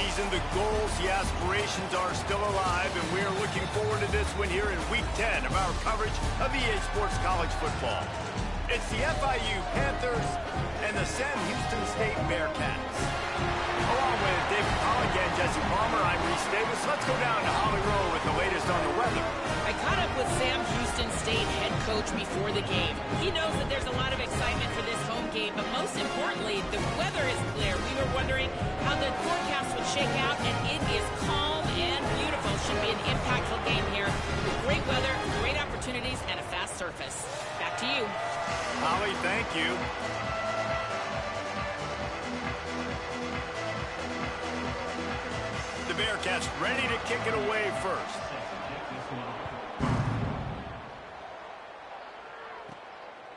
season, the goals, the aspirations are still alive, and we are looking forward to this one here in Week 10 of our coverage of EA Sports College Football. It's the FIU Panthers and the Sam Houston State Bearcats. Along with David Pollock and Jesse Palmer, I'm Reese Davis. Let's go down to Holly Rowe with the latest on the weather. I caught up with Sam Houston State head coach before the game. He knows that there's a lot of excitement for this home game, but most importantly, the weather is clear. We were wondering how the forecast would shake out, and it is calm and beautiful. Should be an impactful game here. Great weather, great opportunities, and a fast surface. Back to you. Holly, thank you. The Bearcats ready to kick it away first.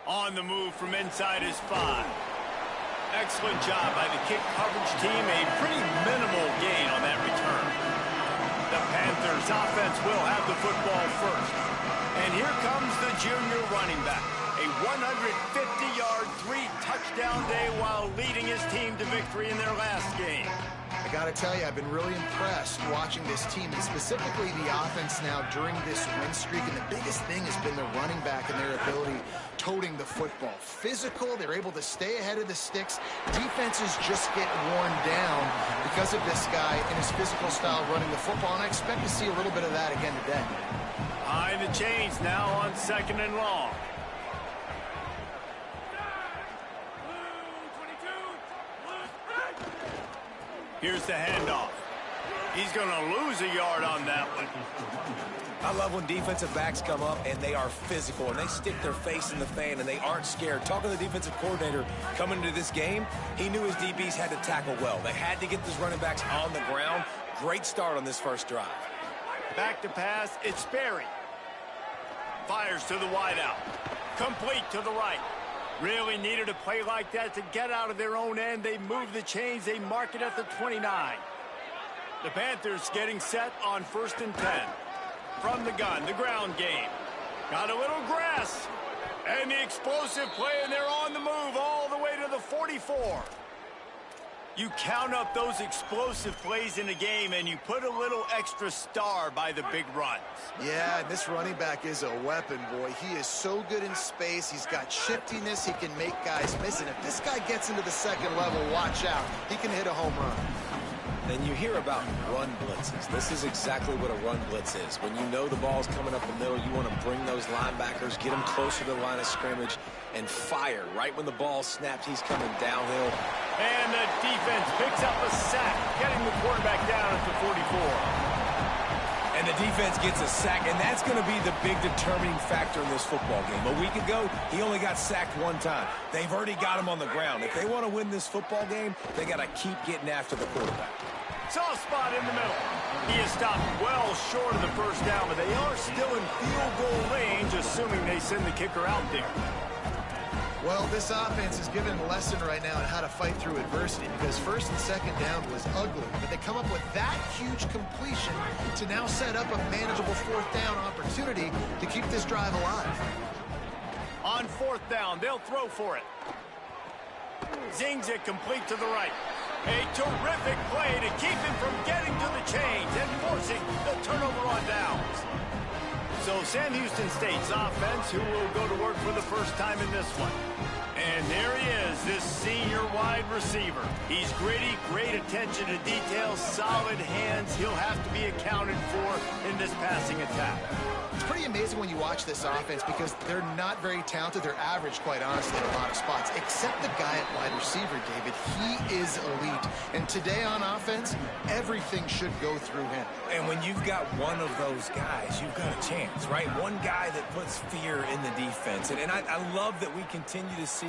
On the move from inside is 5. Excellent job by the kick coverage team. A pretty minimal gain on that return. The Panthers offense will have the football first. And here comes the junior running back. A 150-yard, 3-touchdown day while leading his team to victory in their last game. I got to tell you, I've been really impressed watching this team, and specifically the offense now during this win streak. And the biggest thing has been the running back and their ability toting the football. Physical, they're able to stay ahead of the sticks. Defenses just get worn down because of this guy and his physical style running the football, and I expect to see a little bit of that again today. Behind the chains now on 2nd and long. Here's the handoff. He's going to lose a yard on that one. I love when defensive backs come up and they are physical and they stick their face in the fan and they aren't scared. Talking to the defensive coordinator coming into this game, he knew his DBs had to tackle well. They had to get those running backs on the ground. Great start on this first drive. Back to pass, it's Sperry. Fires to the wideout. Complete to the right. Really needed a play like that to get out of their own end. They move the chains. They mark it at the 29. The Panthers getting set on 1st and 10. From the gun, the ground game. Got a little grass. And the explosive play, and they're on the move all the way to the 44. You count up those explosive plays in a game, and you put a little extra star by the big runs. Yeah, and this running back is a weapon, boy. He is so good in space. He's got shiftiness. He can make guys miss. And if this guy gets into the 2nd level, watch out. He can hit a home run. And you hear about run blitzes. This is exactly what a run blitz is. When you know the ball's coming up the middle, you want to bring those linebackers, get them closer to the line of scrimmage, and fire. Right when the ball snaps, he's coming downhill. And the defense picks up a sack, getting the quarterback down at the 44. And the defense gets a sack, and that's going to be the big determining factor in this football game. A week ago, he only got sacked 1 time. They've already got him on the ground. If they want to win this football game, they got to keep getting after the quarterback. Soft spot in the middle. He is stopped well short of the first down, but they are still in field goal range, assuming they send the kicker out there. Well, this offense is given a lesson right now on how to fight through adversity, because 1st and 2nd down was ugly, but they come up with that huge completion to now set up a manageable 4th down opportunity to keep this drive alive. On 4th down, they'll throw for it. Zings it complete to the right. A terrific play to keep him from getting to the chains and forcing the turnover on downs. So Sam Houston State's offense, who will go to work for the first time in this one. And there he is, this senior wide receiver. He's gritty, great attention to detail, solid hands. He'll have to be accounted for in this passing attack. It's pretty amazing when you watch this offense because they're not very talented. They're average, quite honestly, in a lot of spots, except the guy at wide receiver, David. He is elite. And today on offense, everything should go through him. And when you've got one of those guys, you've got a chance, right? One guy that puts fear in the defense. And I love that we continue to see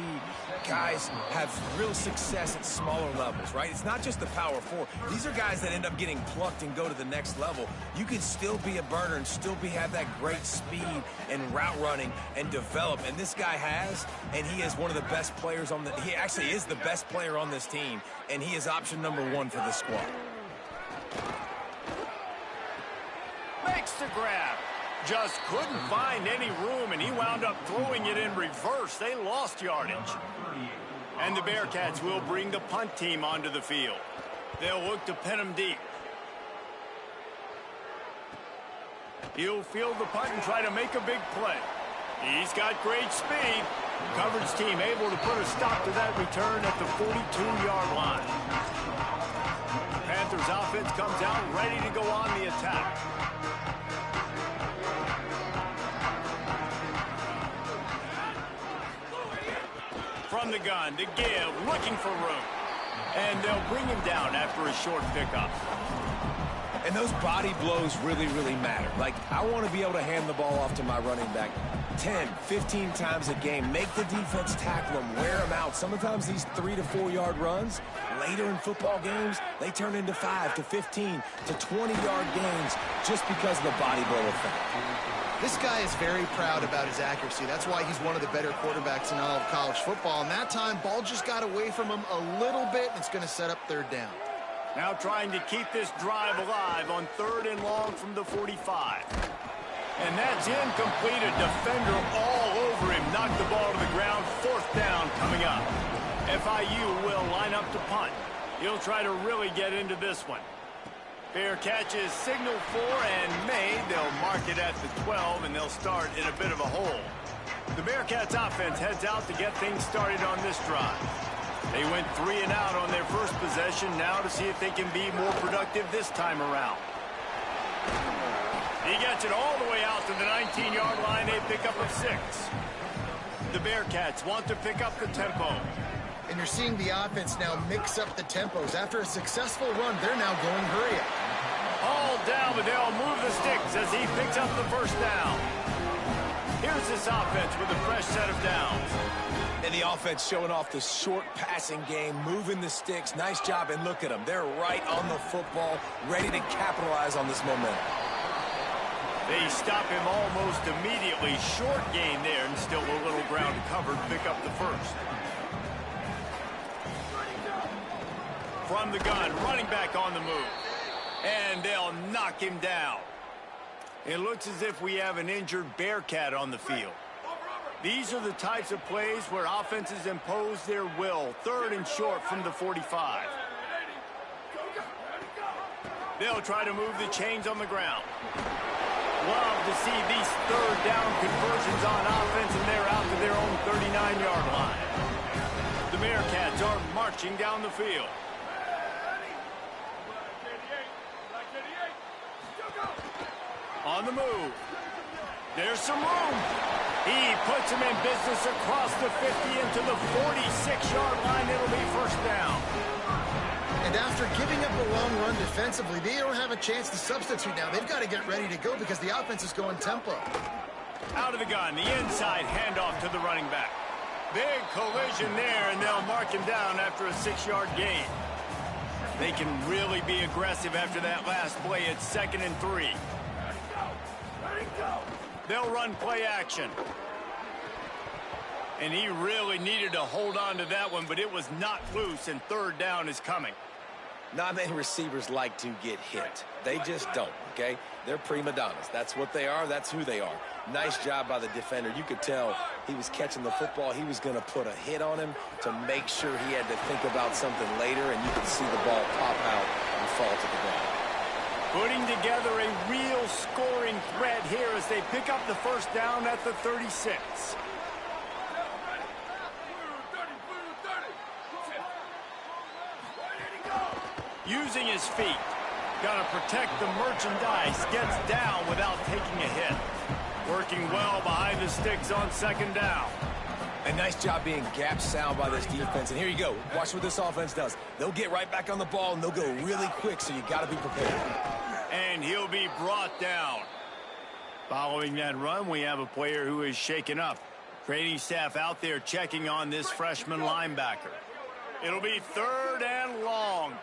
guys have real success at smaller levels, right? It's not just the power 4. These are guys that end up getting plucked and go to the next level. You can still be a burner and still have that great speed and route running and develop. And this guy has, and he is one of the best players on he actually is the best player on this team, and he is option number 1 for this squad. Makes the grab. Just couldn't find any room, and he wound up throwing it in reverse. They lost yardage. And the Bearcats will bring the punt team onto the field. They'll look to pin him deep. He'll field the punt and try to make a big play. He's got great speed. Coverage team able to put a stop to that return at the 42-yard line. Panthers offense comes out ready to go on the attack. From the gun to give, looking for room. And they'll bring him down after a short pickup. And those body blows really, really matter. Like, I want to be able to hand the ball off to my running back 10, 15 times a game. Make the defense tackle them, wear them out. Sometimes these 3 to 4 yard runs, later in football games, they turn into 5 to 15 to 20-yard gains just because of the body blow effect. This guy is very proud about his accuracy. That's why he's one of the better quarterbacks in all of college football. And that time, ball just got away from him a little bit, and it's going to set up third down. Now trying to keep this drive alive on 3rd and long from the 45. And that's incomplete. A defender all over him. Knocked the ball to the ground. 4th down coming up. FIU will line up to punt. He'll try to really get into this one. Fair catch is signaled for and made. They'll mark it at the 12, and they'll start in a bit of a hole. The Bearcats offense heads out to get things started on this drive. They went 3 and out on their first possession, now to see if they can be more productive this time around. He gets it all the way out to the 19-yard line. They pick up a 6. The Bearcats want to pick up the tempo. And you're seeing the offense now mix up the tempos. After a successful run, they're now going hurry up. All down, but they'll move the sticks as he picks up the 1st down. Here's this offense with a fresh set of downs. And the offense showing off the short passing game, moving the sticks. Nice job, and look at them. They're right on the football, ready to capitalize on this momentum. They stop him almost immediately. Short gain there, and still a little ground covered to pick up the 1st. From the gun, running back on the move. And they'll knock him down. It looks as if we have an injured Bearcat on the field. These are the types of plays where offenses impose their will. 3rd and short from the 45. They'll try to move the chains on the ground. Love to see these 3rd down conversions on offense, and they're out to their own 39-yard line. The Bearcats are marching down the field. On the move. There's some room. He puts him in business across the 50 into the 46-yard line. It'll be 1st down. And after giving up a long run defensively, they don't have a chance to substitute now. They've got to get ready to go because the offense is going tempo. Out of the gun, the inside handoff to the running back. Big collision there, and they'll mark him down after a 6-yard gain. They can really be aggressive after that last play. It's 2nd and 3. They'll run play action. And he really needed to hold on to that one, but it was not loose, and 3rd down is coming. Not many receivers like to get hit. They just don't, okay? They're prima donnas. That's what they are. That's who they are. Nice job by the defender. You could tell he was catching the football. He was going to put a hit on him to make sure he had to think about something later, and you could see the ball pop out and fall to the ground. Putting together a real scoring threat here as they pick up the 1st down at the 36. Using his feet. Got to protect the merchandise. Gets down without taking a hit. Working well behind the sticks on 2nd down. A nice job being gap sound by this defense. And here you go. Watch what this offense does. They'll get right back on the ball, and they'll go really quick, so you got to be prepared. And he'll be brought down. Following that run, we have a player who is shaken up. Training staff out there checking on this freshman linebacker. It'll be 3rd and long.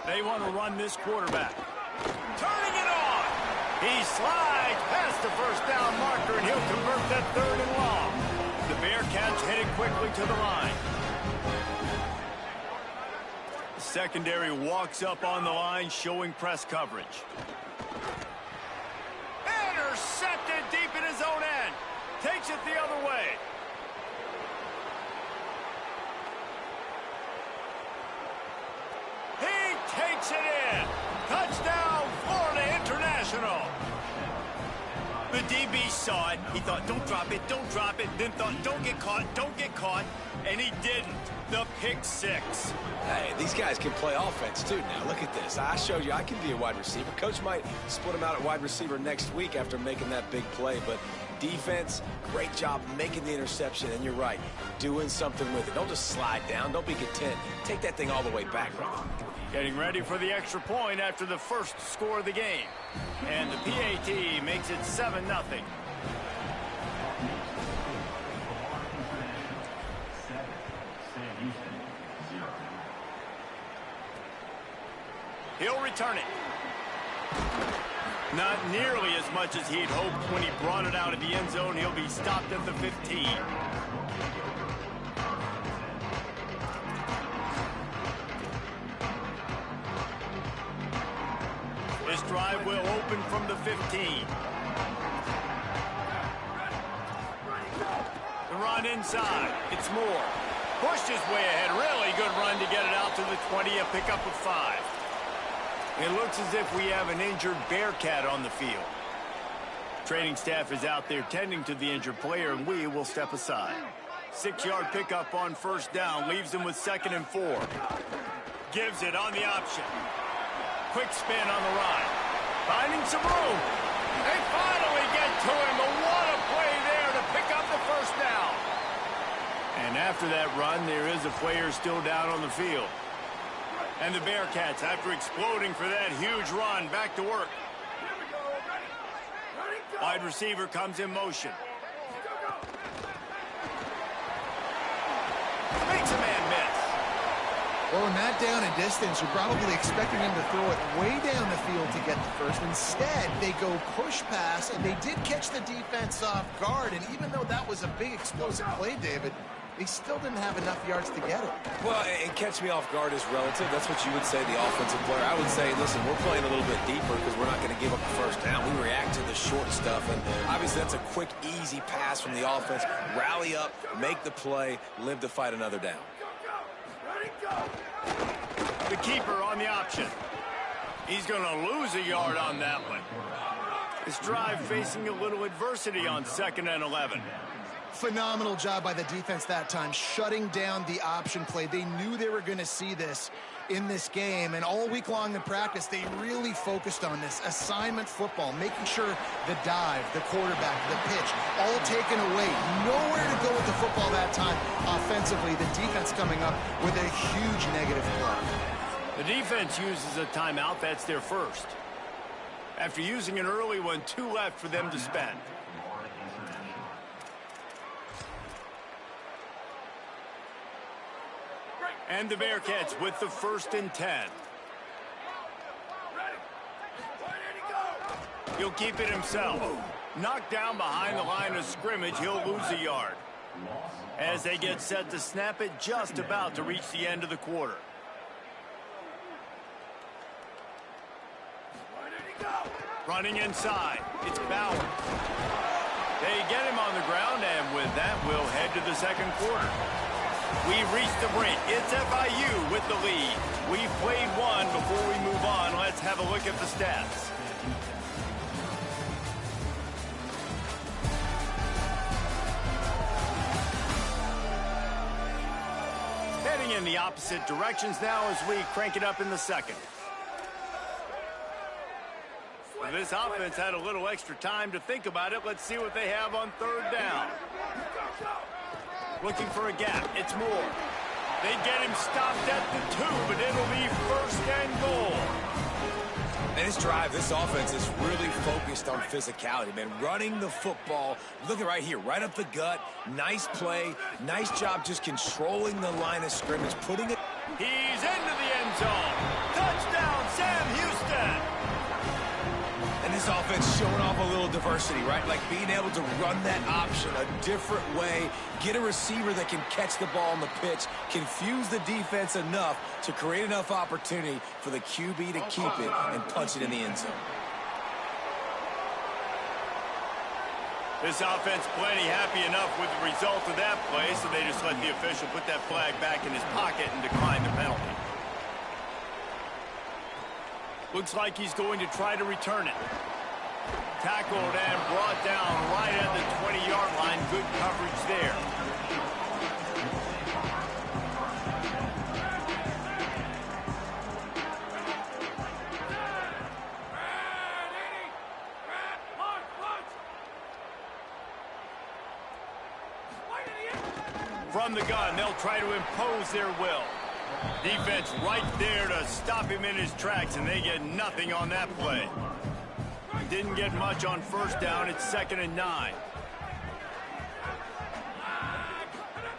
They want to run this quarterback. Turning it on. He slides past the 1st down marker, and he'll convert that 3rd and long. The Bearcats headed quickly to the line. The secondary walks up on the line, showing press coverage. Intercepted deep in his own end. Takes it the other way. Banks it in. Touchdown, Florida International. The DB saw it. He thought, don't drop it, don't drop it. Then thought, don't get caught. And he didn't. The pick six. Hey, these guys can play offense, too, now. Look at this. I showed you I can be a wide receiver. Coach might split him out at wide receiver next week after making that big play. But defense, great job making the interception. And you're right, doing something with it. Don't just slide down. Don't be content. Take that thing all the way back, brother. Getting ready for the extra point after the first score of the game. And the PAT makes it 7-0. He'll return it. Not nearly as much as he'd hoped when he brought it out of the end zone. He'll be stopped at the 15. This drive will open from the 15. The run inside. It's Moore. Pushed his way ahead. Really good run to get it out to the 20. A pickup of 5. It looks as if we have an injured Bearcat on the field. Training staff is out there tending to the injured player, and we will step aside. 6-yard pickup on first down. Leaves him with 2nd and 4. Gives it on the option. Quick spin on the ride. Finding some room. They finally get to him. But what a play there to pick up the first down. And after that run, there is a player still down on the field. And the Bearcats, after exploding for that huge run, back to work. Wide receiver comes in motion. Makes a man miss. Well, in that down and distance, you're probably expecting him to throw it way down the field to get the first. Instead, they go push pass, and they did catch the defense off guard. And even though that was a big explosive play, David, they still didn't have enough yards to get it. Well, and catch me off guard is relative. That's what you would say, the offensive player. I would say, listen, we're playing a little bit deeper because we're not going to give up the first down. We react to the short stuff, and obviously that's a quick, easy pass from the offense. Rally up, make the play, live to fight another down. The keeper on the option. He's going to lose a yard on that one. This drive facing a little adversity on 2nd and 11. Phenomenal job by the defense that time, shutting down the option play. They knew they were going to see this in this game, and all week long in practice, they really focused on this assignment football, making sure the dive, the quarterback, the pitch, all taken away. Nowhere to go with the football that time offensively. The defense coming up with a huge negative play. The defense uses a timeout. That's their first. After using an early one, 2 left for them to spend. And the Bearcats with the 1st and 10. He'll keep it himself. Knocked down behind the line of scrimmage, he'll lose a yard. As they get set to snap it, just about to reach the end of the quarter. Running inside, it's Bauer. They get him on the ground, and with that, we'll head to the 2nd quarter. We've reached the break. It's FIU with the lead. We've played one. Before we move on, let's have a look at the stats. Heading in the opposite directions now as we crank it up in the 2nd. This offense had a little extra time to think about it. Let's see what they have on 3rd down. Looking for a gap. It's Moore. They get him stopped at the 2, but it'll be 1st and goal. And this drive, this offense is really focused on physicality, man. Running the football. Look at right here, right up the gut. Nice play. Nice job just controlling the line of scrimmage, putting it. He's into the end zone. Touchdown, Sam Houston. And this offense showing off a little diversity, right? Like being able to run that option a different way, get a receiver that can catch the ball on the pitch, confuse the defense enough to create enough opportunity for the QB to keep it and punch it in the end zone. This offense plenty happy enough with the result of that play, so they just let the official put that flag back in his pocket and decline the penalty. Looks like he's going to try to return it. Tackled and brought down right at the 20-yard line. Good coverage there. From the gun, they'll try to impose their will. Defense right there to stop him in his tracks, and they get nothing on that play. Didn't get much on first down. It's 2nd and 9.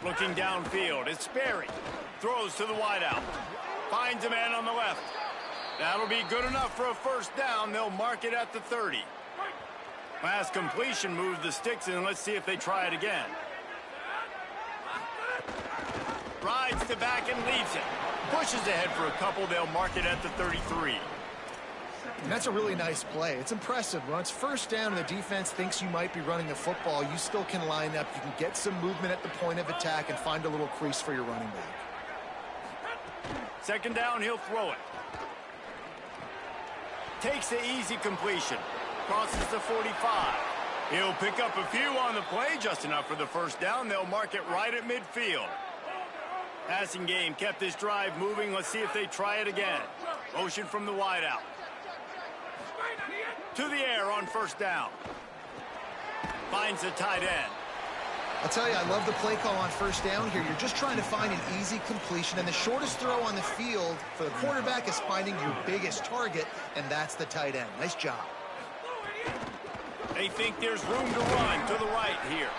Looking downfield, it's Sperry. Throws to the wideout. Finds a man on the left. That'll be good enough for a first down. They'll mark it at the 30. Last completion moves the sticks in. Let's see if they try it again. Rides to back and leaves it. Pushes ahead for a couple. They'll mark it at the 33. And that's a really nice play. It's impressive. When it's first down and the defense thinks you might be running the football, you still can line up. You can get some movement at the point of attack and find a little crease for your running back. 2nd down, he'll throw it. Takes the easy completion. Crosses the 45. He'll pick up a few on the play, just enough for the first down. They'll mark it right at midfield. Passing game kept this drive moving. Let's see if they try it again. Motion from the wideout. To the air on first down. Finds the tight end. I'll tell you, I love the play call on first down here. You're just trying to find an easy completion, and the shortest throw on the field for the quarterback is finding your biggest target, and that's the tight end. Nice job. They think there's room to run to the right here.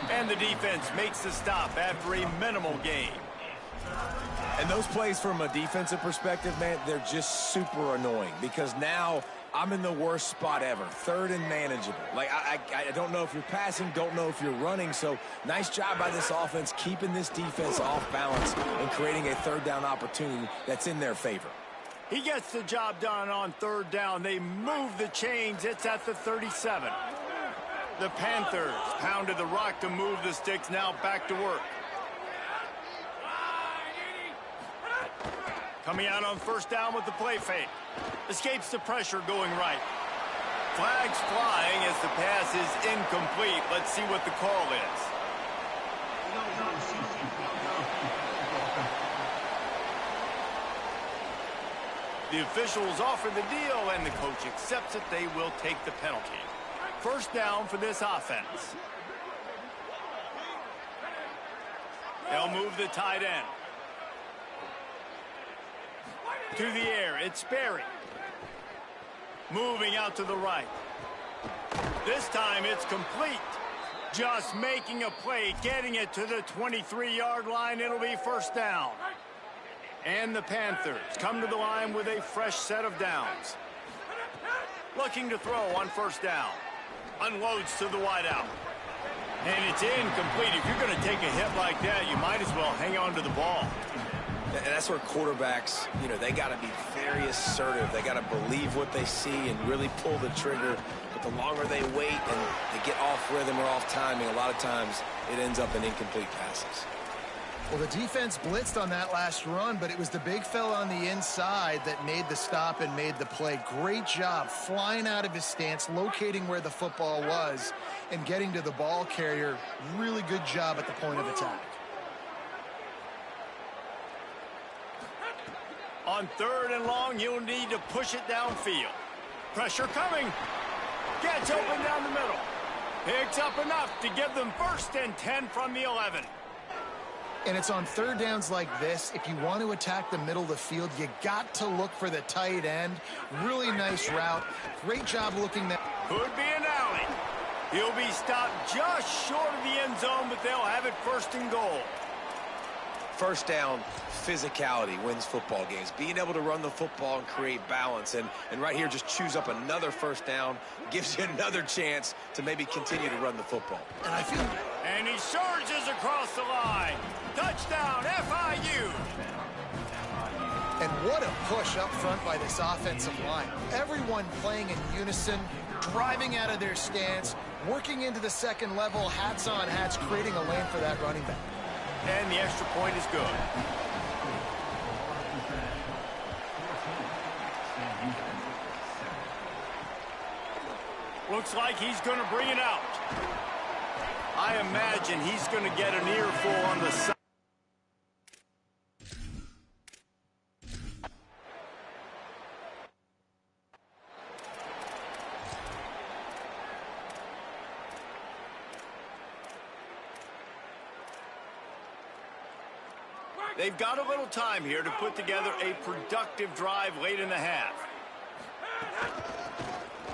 And the defense makes the stop after a minimal gain. And those plays from a defensive perspective, man, they're just super annoying because now I'm in the worst spot ever. 3rd and manageable. Like, I don't know if you're passing, don't know if you're running. So nice job by this offense keeping this defense off balance and creating a 3rd down opportunity that's in their favor. He gets the job done on 3rd down. They move the chains. It's at the 37. The Panthers pounded the rock to move the sticks. Now back to work. Coming out on first down with the play fake. Escapes the pressure going right. Flags flying as the pass is incomplete. Let's see what the call is. The officials offer the deal, and the coach accepts it. They will take the penalty. First down for this offense. They'll move the tight end. To the air, it's Sperry. Moving out to the right. This time it's complete. Just making a play, getting it to the 23-yard line. It'll be first down. And the Panthers come to the line with a fresh set of downs. Looking to throw on first down. Unloads to the wideout. And it's incomplete. If you're going to take a hit like that, you might as well hang on to the ball. And that's where quarterbacks, you know, they got to be very assertive. They got to believe what they see and really pull the trigger. But the longer they wait and they get off rhythm or off timing, a lot of times it ends up in incomplete passes. Well, the defense blitzed on that last run, but it was the big fella on the inside that made the stop and made the play. Great job flying out of his stance, locating where the football was, and getting to the ball carrier. Really good job at the point of attack. On 3rd and long, you'll need to push it downfield. Pressure coming. Gets open down the middle. Picks up enough to give them 1st and 10 from the 11. And it's on 3rd downs like this. If you want to attack the middle of the field, you got to look for the tight end. Really nice route. Great job looking there. Could be an alley. He'll be stopped just short of the end zone, but they'll have it 1st and goal. First down, physicality wins football games. Being able to run the football and create balance. And right here, just choose up another first down. Gives you another chance to maybe continue to run the football. And I feel... And he surges across the line. Touchdown, FIU. And what a push up front by this offensive line. Everyone playing in unison, driving out of their stance, working into the second level, hats on hats, creating a lane for that running back. And the extra point is good. Looks like he's going to bring it out. I imagine he's going to get an earful on the side. They've got a little time here to put together a productive drive late in the half.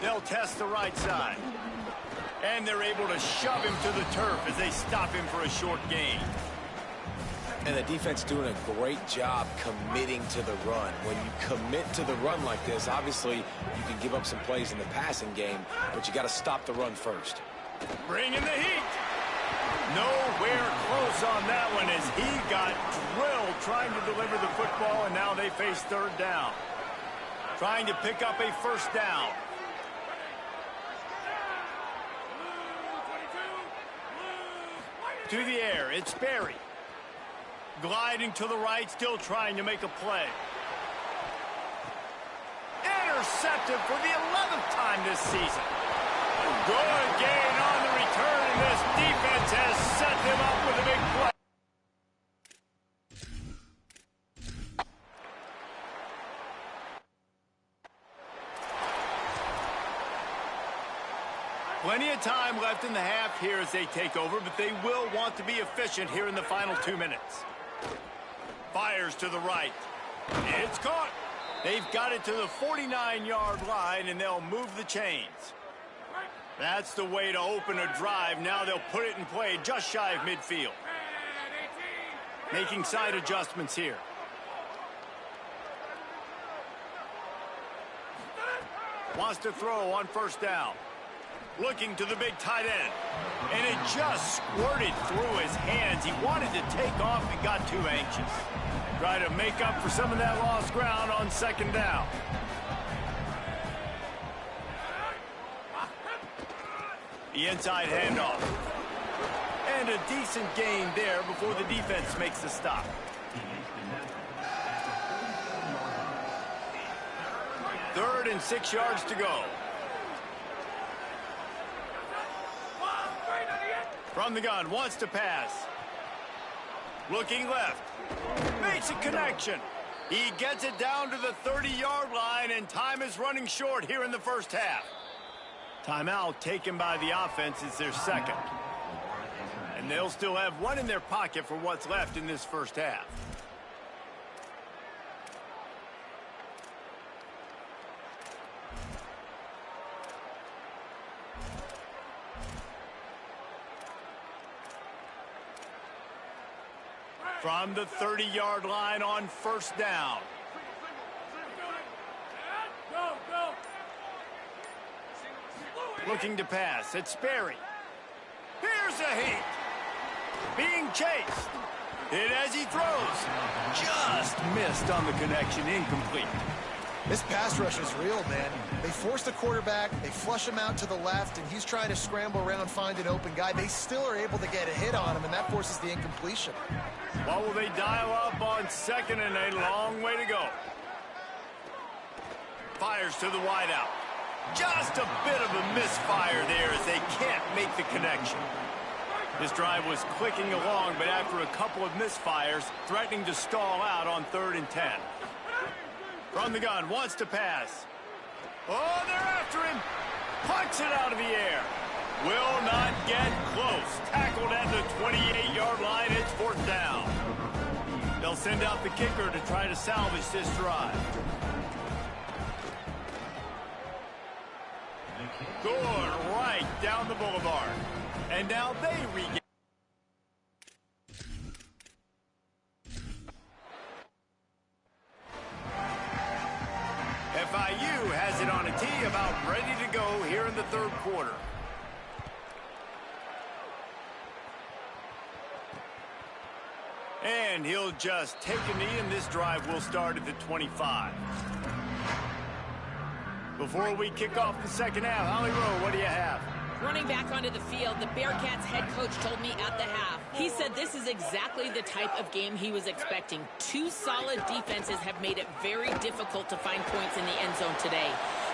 They'll test the right side. And they're able to shove him to the turf as they stop him for a short gain. And the defense doing a great job committing to the run. When you commit to the run like this, obviously you can give up some plays in the passing game, but you got to stop the run first. Bringing the heat. Nowhere close on that one as he got drilled trying to deliver the football, and now they face third down. Trying to pick up a first down. To the air, it's Berry. Gliding to the right, still trying to make a play. Intercepted for the 11th time this season. Good gain on the return, and this defense has set them up with a big play. Plenty of time left in the half here as they take over, but they will want to be efficient here in the final 2 minutes. Fires to the right. It's caught. They've got it to the 49-yard line, and they'll move the chains. That's the way to open a drive. Now they'll put it in play just shy of midfield. Making side adjustments here. Wants to throw on first down. Looking to the big tight end. And it just squirted through his hands. He wanted to take off and got too anxious. Try to make up for some of that lost ground on second down. The inside handoff. And a decent gain there before the defense makes the stop. Third and 6 yards to go. From the gun, wants to pass. Looking left. Makes a connection. He gets it down to the 30-yard line, and time is running short here in the first half. Timeout taken by the offense is their second. And they'll still have one in their pocket for what's left in this first half. From the 30-yard line on first down. Looking to pass. It's Sperry. Here's a heat. Being chased. Hit as he throws. Just missed on the connection. Incomplete. This pass rush is real, man. They force the quarterback, they flush him out to the left, and he's trying to scramble around, find an open guy. They still are able to get a hit on him, and that forces the incompletion. What will they dial up on second and a long way to go? Fires to the wideout. Just a bit of a misfire there as they can't make the connection. This drive was clicking along, but after a couple of misfires, threatening to stall out on 3rd and 10. From the gun, wants to pass. Oh, they're after him. Punts it out of the air. Will not get close. Tackled at the 28-yard line. It's 4th down. They'll send out the kicker to try to salvage this drive. Good right down the boulevard. And now they regain. FIU has it on a tee, about ready to go here in the 3rd quarter. And he'll just take a knee, and this drive will start at the 25. Before we kick off the second half, Holly Rowe, what do you have? Running back onto the field, the Bearcats head coach told me at the half. He said this is exactly the type of game he was expecting. Two solid defenses have made it very difficult to find points in the end zone today.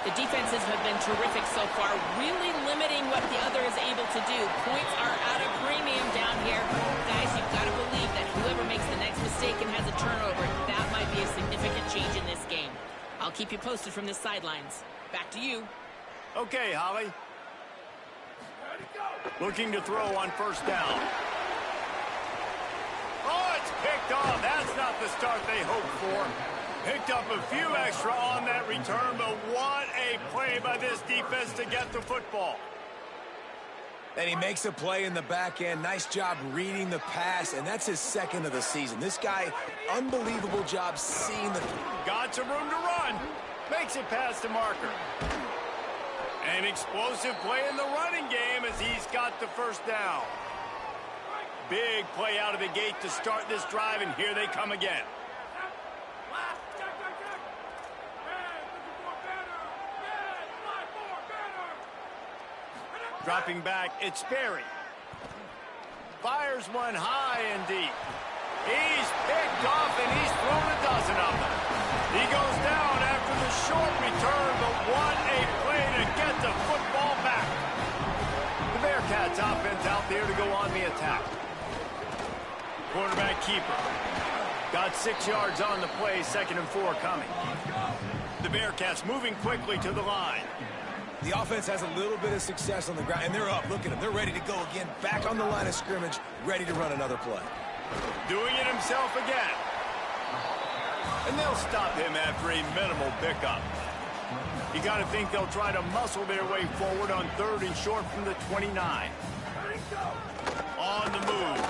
The defenses have been terrific so far, really limiting what the other is able to do. Points are at a premium down here. Guys, you've got to believe that whoever makes the next mistake and has a turnover, that might be a significant change in this game. I'll keep you posted from the sidelines. Back to you. Okay, Holly. Looking to throw on first down. Oh, it's picked off. That's not the start they hoped for. Picked up a few extra on that return, but what a play by this defense to get the football. And he makes a play in the back end. Nice job reading the pass, and that's his second of the season. This guy, unbelievable job seeing the... Got some room to run. Makes it past the marker. An explosive play in the running game as he's got the first down. Big play out of the gate to start this drive, and here they come again. Dropping back, it's Sperry. Fires one high and deep. He's picked off, and he's thrown a dozen of them. He goes down after the short return, but what a play to get the football back. The Bearcats offense out there to go on the attack. Quarterback keeper. Got 6 yards on the play, 2nd and 4 coming. The Bearcats moving quickly to the line. The offense has a little bit of success on the ground, and they're up. Look at them. They're ready to go again. Back on the line of scrimmage, ready to run another play. Doing it himself again. And they'll stop him after a minimal pickup. You got to think they'll try to muscle their way forward on 3rd and short from the 29. On the move.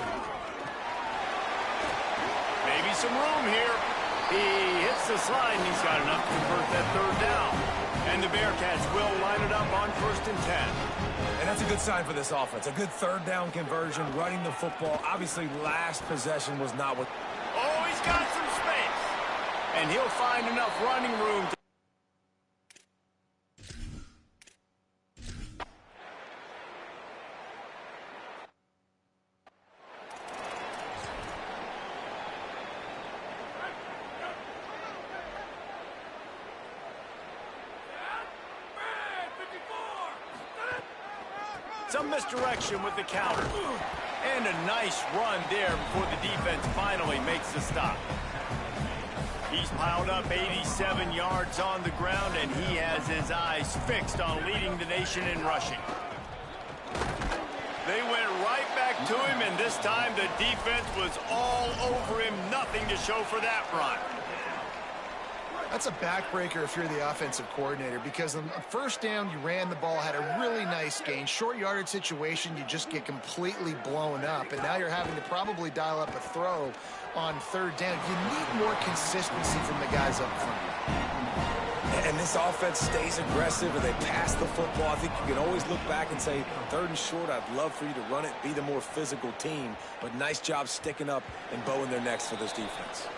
Maybe some room here. He hits the slide, and he's got enough to convert that 3rd down. And the Bearcats will line it up on 1st and 10. And that's a good sign for this offense. A good 3rd down conversion, running the football. Obviously, last possession was not what... Oh, he's got some space. And he'll find enough running room to... Some misdirection with the counter. And a nice run there before the defense finally makes the stop. He's piled up 87 yards on the ground, and he has his eyes fixed on leading the nation in rushing. They went right back to him, and this time the defense was all over him. Nothing to show for that run. That's a backbreaker if you're the offensive coordinator, because on first down, you ran the ball, had a really nice gain. Short yardage situation, you just get completely blown up, and now you're having to probably dial up a throw on 3rd down. You need more consistency from the guys up front. And this offense stays aggressive, and they pass the football. I think you can always look back and say, 3rd and short, I'd love for you to run it, be the more physical team, but nice job sticking up and bowing their necks for this defense.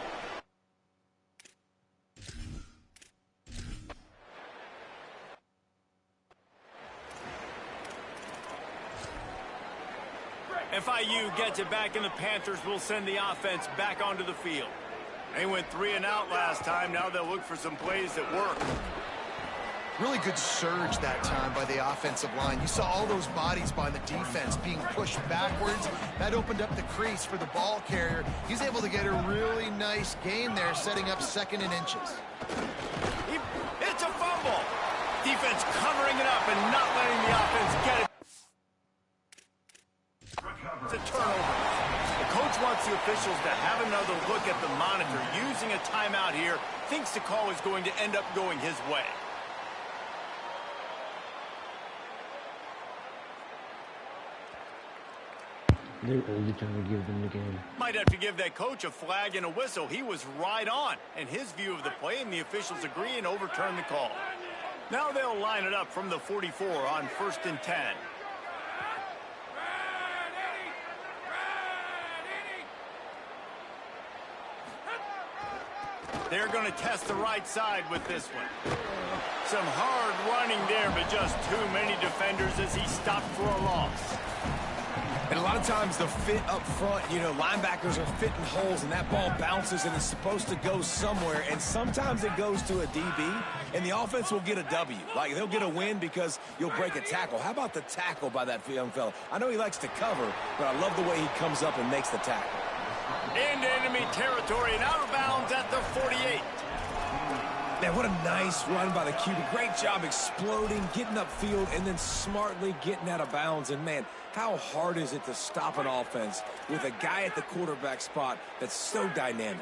FIU gets it back, and the Panthers will send the offense back onto the field. They went 3 and out last time. Now they'll look for some plays that work. Really good surge that time by the offensive line. You saw all those bodies by the defense being pushed backwards. That opened up the crease for the ball carrier. He's able to get a really nice gain there, setting up 2nd and inches. It's a fumble. Defense covering it up and not letting the offense get it. It's a turnover. The coach wants the officials to have another look at the monitor. Using a timeout here, thinks the call is going to end up going his way. They're only trying to give them the game. Might have to give that coach a flag and a whistle. He was right on, and his view of the play, and the officials agree and overturn the call. Now they'll line it up from the 44 on 1st and 10. They're going to test the right side with this one. Some hard running there, but just too many defenders as he stopped for a loss. And a lot of times the fit up front, you know, linebackers are fitting holes, and that ball bounces and it's supposed to go somewhere, and sometimes it goes to a DB, and the offense will get a W. Like, they'll get a win because you'll break a tackle. How about the tackle by that young fella? I know he likes to cover, but I love the way he comes up and makes the tackle. Into enemy territory and out of bounds at the 48. Man, what a nice run by the QB. Great job exploding, getting upfield, and then smartly getting out of bounds. And, man, how hard is it to stop an offense with a guy at the quarterback spot that's so dynamic?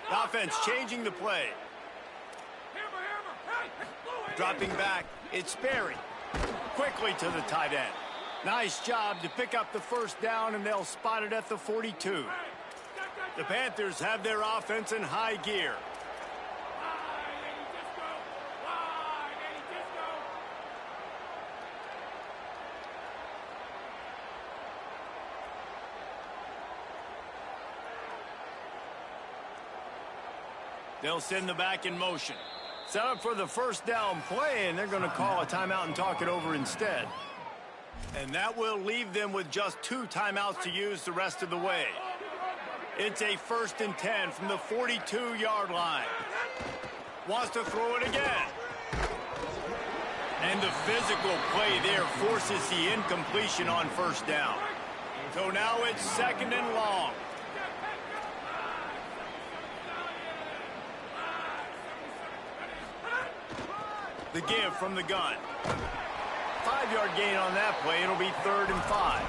The offense changing the play. Dropping back, it's Sperry. Quickly to the tight end. Nice job to pick up the first down, and they'll spot it at the 42. The Panthers have their offense in high gear. They'll send the back in motion. Set up for the first down play, and they're going to call a timeout and talk it over instead. And that will leave them with just 2 timeouts to use the rest of the way. It's a 1st and 10 from the 42-yard line. Wants to throw it again. And the physical play there forces the incompletion on first down. So now it's 2nd and long. The give from the gun. 5-yard gain on that play. It'll be 3rd and 5.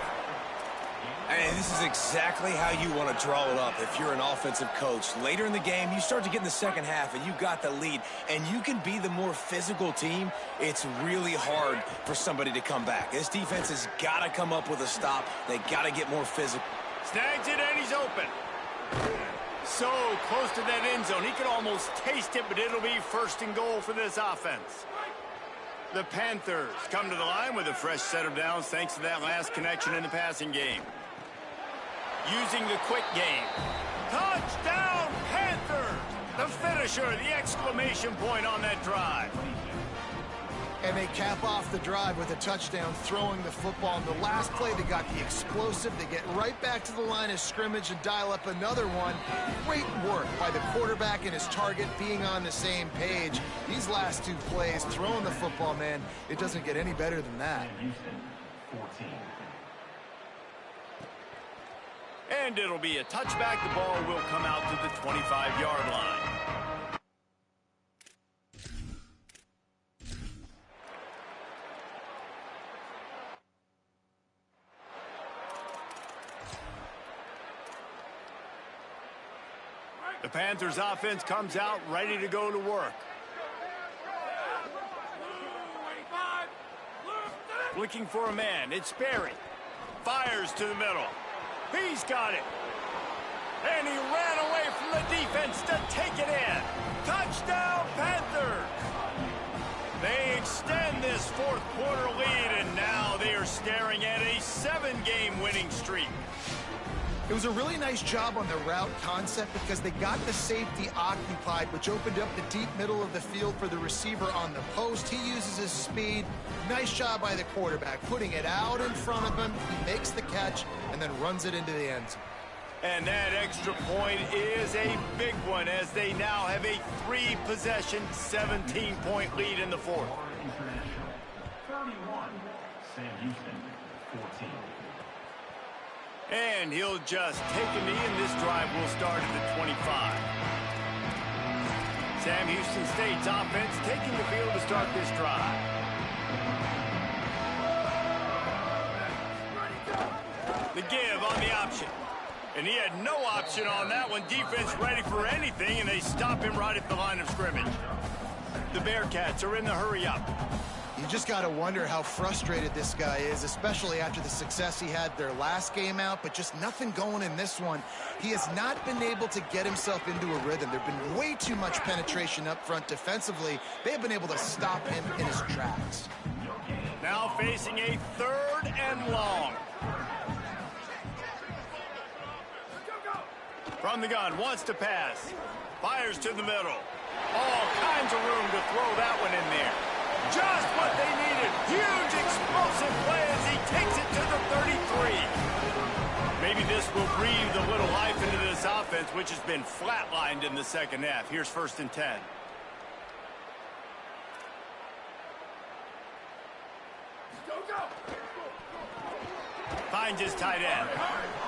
And this is exactly how you want to draw it up if you're an offensive coach. Later in the game, you start to get in the second half, and you got the lead, and you can be the more physical team. It's really hard for somebody to come back. This defense has got to come up with a stop. They got to get more physical. Snags it, and he's open. So close to that end zone. He could almost taste it, but it'll be 1st and goal for this offense. The Panthers come to the line with a fresh set of downs thanks to that last connection in the passing game. Using the quick game. Touchdown, Panthers! The finisher, the exclamation point on that drive. And they cap off the drive with a touchdown, throwing the football. In the last play, they got the explosive. They get right back to the line of scrimmage and dial up another one. Great work by the quarterback and his target being on the same page. These last 2 plays, throwing the football, man, it doesn't get any better than that. And it'll be a touchback. The ball will come out to the 25-yard line. The Panthers offense comes out ready to go to work. Looking for a man. It's Sperry. Fires to the middle. He's got it. And he ran away from the defense to take it in. Touchdown, Panthers. They extend this 4th quarter lead, and now they are staring at a 7-game winning streak. It was a really nice job on the route concept because they got the safety occupied, which opened up the deep middle of the field for the receiver on the post. He uses his speed. Nice job by the quarterback, putting it out in front of him. He makes the catch and then runs it into the end zone. And that extra point is a big one as they now have a 3-possession, 17-point lead in the 4th. 31, Sam Houston, 14. And he'll just take a knee, and this drive will start at the 25. Sam Houston State's offense taking the field to start this drive. The give on the option. And he had no option on that one. Defense ready for anything, and they stop him right at the line of scrimmage. The Bearcats are in the hurry-up. You just got to wonder how frustrated this guy is, especially after the success he had their last game out, but just nothing going in this one. He has not been able to get himself into a rhythm. There have been way too much penetration up front defensively. They have been able to stop him in his tracks. Your game. Now facing a 3rd and long. From the gun, wants to pass. Fires to the middle. All kinds of room to throw that one in there. Just what they needed. Huge explosive play as he takes it to the 33. Maybe this will breathe a little life into this offense, which has been flatlined in the second half. Here's 1st and 10. Finds his tight end.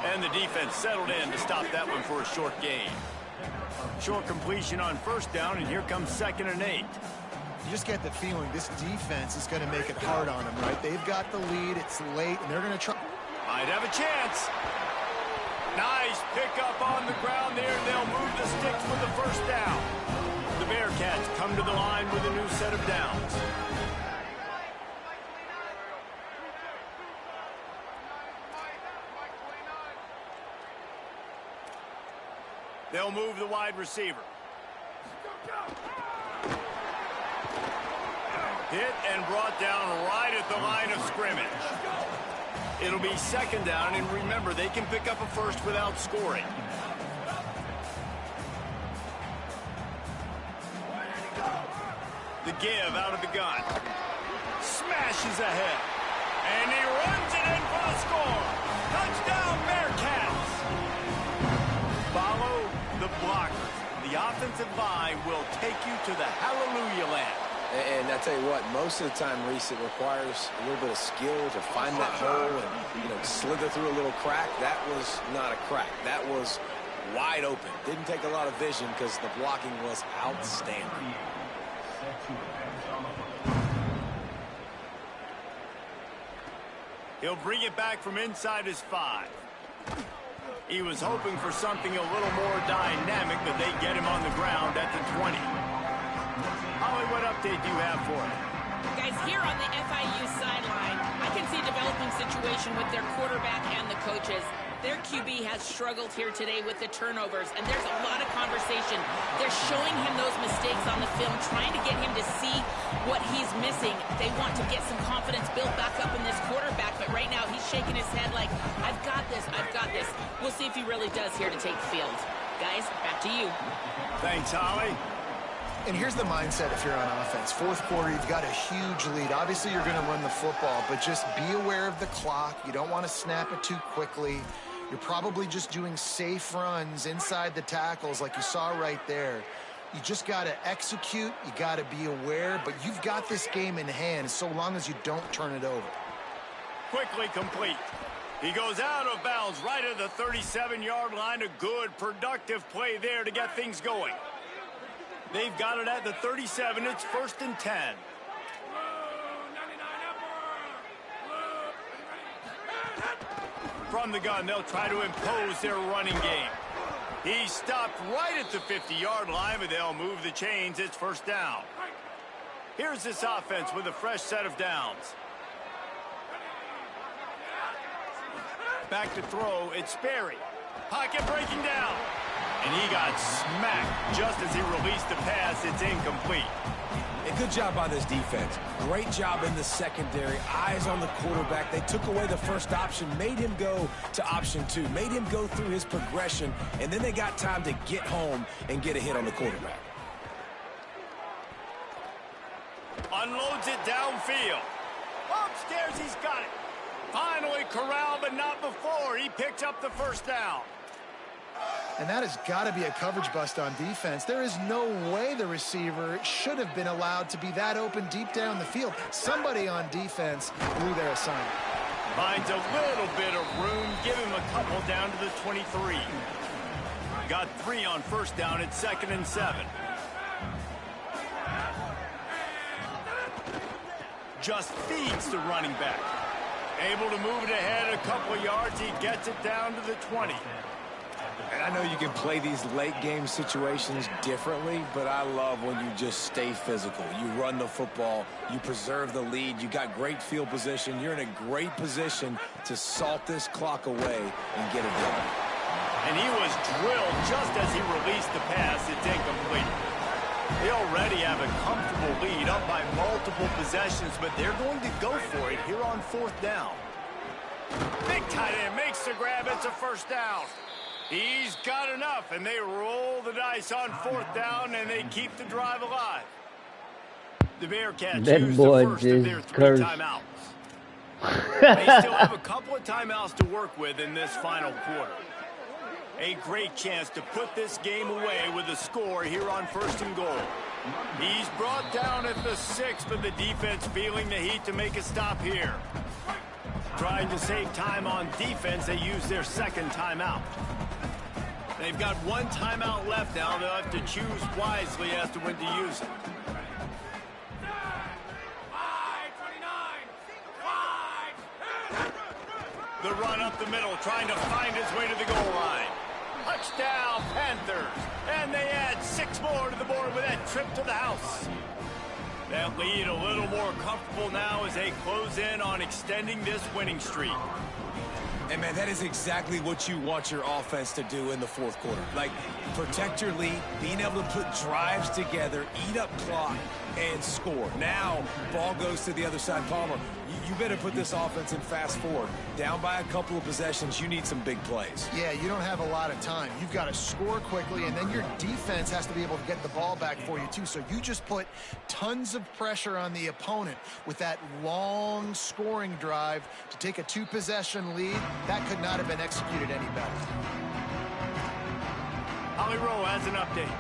And the defense settled in to stop that one for a short gain. Short completion on 1st down, and here comes 2nd and 8. You just get the feeling this defense is going to make it hard on them, right? They've got the lead. It's late, and they're going to try. Might have a chance. Nice pickup on the ground there. They'll move the sticks with the 1st down. The Bearcats come to the line with a new set of downs. They'll move the wide receiver. Hit and brought down right at the line of scrimmage. It'll be 2nd down, and remember, they can pick up a 1st without scoring. The give out of the gun. Smashes ahead. And he runs it in for the score. Touchdown, Bearcats. Follow the blockers. The offensive line will take you to the hallelujah land. And I tell you what, most of the time, Reese, it requires a little bit of skill to find that hole and, slither through a little crack. That was not a crack. That was wide open. Didn't take a lot of vision because the blocking was outstanding. He'll bring it back from inside his 5. He was hoping for something a little more dynamic, but they get him on the ground at the 20. Holly, what update do you have for him? Guys, here on the FIU sideline, I can see a developing situation with their quarterback and the coaches. Their QB has struggled here today with the turnovers, and there's a lot of conversation. They're showing him those mistakes on the film, trying to get him to see what he's missing. They want to get some confidence built back up in this quarterback, but right now he's shaking his head like, I've got this, I've got this. We'll see if he really does here to take the field. Guys, back to you. Thanks, Holly. And here's the mindset if you're on offense. 4th quarter, you've got a huge lead. Obviously, you're going to run the football, but just be aware of the clock. You don't want to snap it too quickly. You're probably just doing safe runs inside the tackles like you saw right there. You just got to execute. You got to be aware, but you've got this game in hand so long as you don't turn it over. Quickly complete. He goes out of bounds right at the 37-yard line. A good, productive play there to get things going. They've got it at the 37. It's 1st and 10. From the gun, they'll try to impose their running game. He stopped right at the 50-yard line, but they'll move the chains. It's 1st down. Here's this offense with a fresh set of downs. Back to throw. It's Sperry. Pocket breaking down. And he got smacked just as he released the pass. It's incomplete. A good job by this defense. Great job in the secondary. Eyes on the quarterback. They took away the first option, made him go to option 2, made him go through his progression, and then they got time to get home and get a hit on the quarterback. Unloads it downfield. Upstairs, he's got it. Finally corralled, but not before. He picks up the 1st down. And that has got to be a coverage bust on defense. There is no way the receiver should have been allowed to be that open deep down the field. Somebody on defense blew their assignment. Finds a little bit of room. Give him a couple down to the 23. Got 3 on 1st down. It's 2nd and 7. Just feeds the running back. Able to move it ahead a couple yards. He gets it down to the 20. And I know you can play these late-game situations differently, but I love when you just stay physical. You run the football, you preserve the lead, you got great field position, you're in a great position to salt this clock away and get it done. And he was drilled just as he released the pass. It's incomplete. They already have a comfortable lead up by multiple possessions, but they're going to go for it here on 4th down. Big tight end makes the grab. It's a first down. He's got enough, and they roll the dice on 4th down, and they keep the drive alive. The Bearcats use the first of their 3 timeouts. They still have a couple of timeouts to work with in this final quarter. A great chance to put this game away with a score here on 1st and goal. He's brought down at the 6, but the defense feeling the heat to make a stop here. Trying to save time on defense, they use their 2nd timeout. They've got 1 timeout left now. They'll have to choose wisely as to when to use it. The run up the middle, trying to find his way to the goal line. Touchdown, Panthers. And they add 6 more to the board with that trip to the house. That lead a little more comfortable now as they close in on extending this winning streak. And, man, that is exactly what you want your offense to do in the 4th quarter. Like, protect your lead, being able to put drives together, eat up clock, and score. Now, ball goes to the other side. Palmer, you better put this offense in fast forward. Down by a couple of possessions, you need some big plays. Yeah, you don't have a lot of time. You've got to score quickly, and then your defense has to be able to get the ball back for you, too. So you just put tons of pressure on the opponent with that long scoring drive to take a 2-possession lead. That could not have been executed any better. Holly Rowe has an update.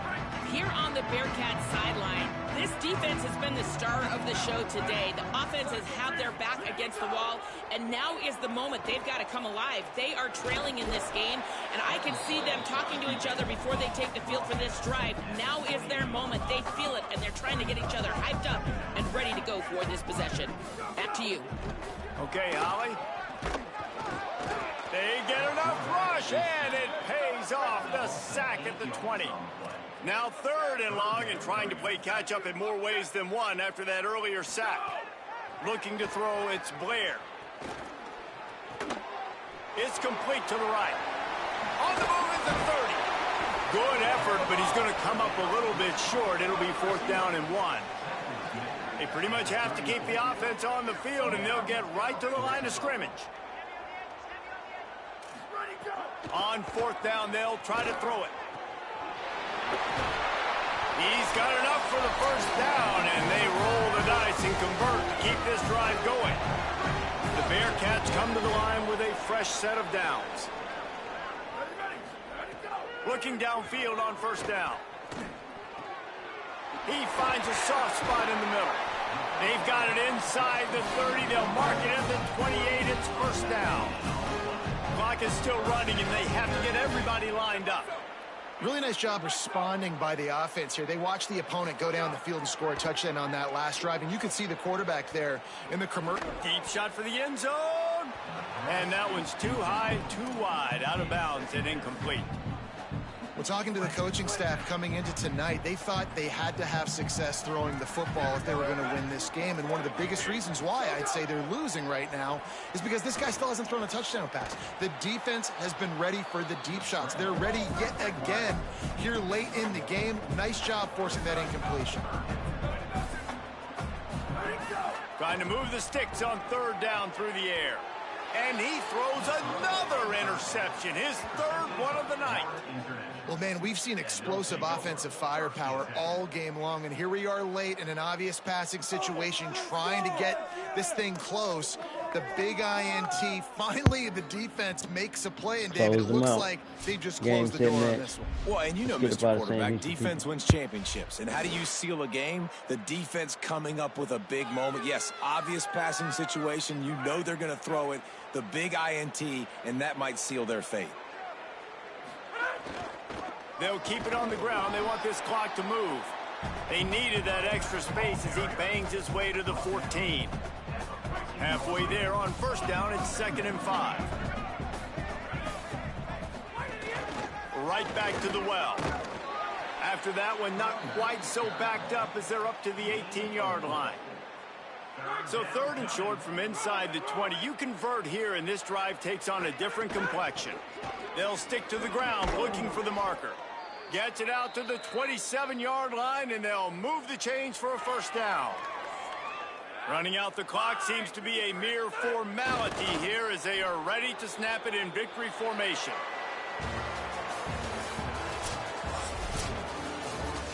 Here on the Bearcats sideline, this defense has been the star of the show today. The offense has had their back against the wall, and now is the moment they've got to come alive. They are trailing in this game, and I can see them talking to each other before they take the field for this drive. Now is their moment. They feel it, and they're trying to get each other hyped up and ready to go for this possession. Back to you. Okay, Holly. They get enough rush, and it pays off. The sack at the 20. Now 3rd and long, and trying to play catch-up in more ways than one after that earlier sack. Looking to throw, it's Blair. It's complete to the right. On the move is the 30. Good effort, but he's going to come up a little bit short. It'll be 4th down and 1. They pretty much have to keep the offense on the field, and they'll get right to the line of scrimmage. On 4th down, they'll try to throw it. He's got enough for the 1st down, and they roll the dice and convert to keep this drive going. The Bearcats come to the line with a fresh set of downs. Looking downfield on 1st down. He finds a soft spot in the middle. They've got it inside the 30. They'll mark it at the 28. It's 1st down. Clock is still running, and they have to get everybody lined up. Really nice job responding by the offense here. They watched the opponent go down the field and score a touchdown on that last drive, and you could see the quarterback there in the commercial. Deep shot for the end zone. And that one's too high, too wide, out of bounds and incomplete. Well, talking to the coaching staff coming into tonight, they thought they had to have success throwing the football if they were going to win this game. And one of the biggest reasons why I'd say they're losing right now is because this guy still hasn't thrown a touchdown pass. The defense has been ready for the deep shots. They're ready yet again here late in the game. Nice job forcing that incompletion. Trying to move the sticks on 3rd down through the air. And he throws another interception, his 3rd one of the night. Well, man, we've seen explosive offensive firepower all game long, and here we are late in an obvious passing situation trying to get this thing close. The big INT, finally the defense makes a play, and David, it looks like they just closed the door on this one. Well, and you know, Mr. Quarterback, defense wins championships. And how do you seal a game? The defense coming up with a big moment. Yes, obvious passing situation. You know they're going to throw it. The big INT, and that might seal their fate. They'll keep it on the ground. They want this clock to move. They needed that extra space as he bangs his way to the 14. Halfway there on 1st down, it's 2nd and 5. Right back to the well. After that one, not quite so backed up as they're up to the 18-yard line. So 3rd and short from inside the 20. You convert here, and this drive takes on a different complexion. They'll stick to the ground looking for the marker. Gets it out to the 27-yard line, and they'll move the chains for a first down. Running out the clock seems to be a mere formality here as they are ready to snap it in victory formation.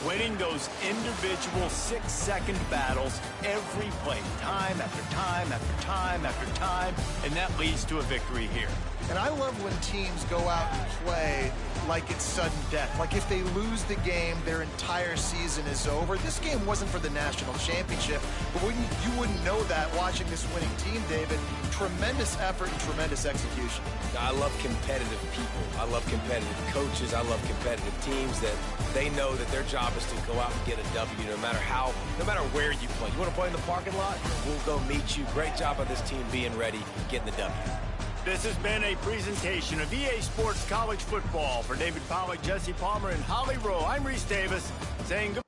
Winning those individual 6-second battles every play, time after time after time after time, and that leads to a victory here. And I love when teams go out and play like it's sudden death. Like if they lose the game, their entire season is over. This game wasn't for the national championship, but you wouldn't know that watching this winning team, David. Tremendous effort and tremendous execution. I love competitive people. I love competitive coaches. I love competitive teams that they know that their job is to go out and get a W no matter where you play. You want to play in the parking lot? We'll go meet you. Great job of this team being ready, getting the W. This has been a presentation of EA Sports College Football. For David Pollack, Jesse Palmer, and Holly Rowe, I'm Reese Davis saying goodbye.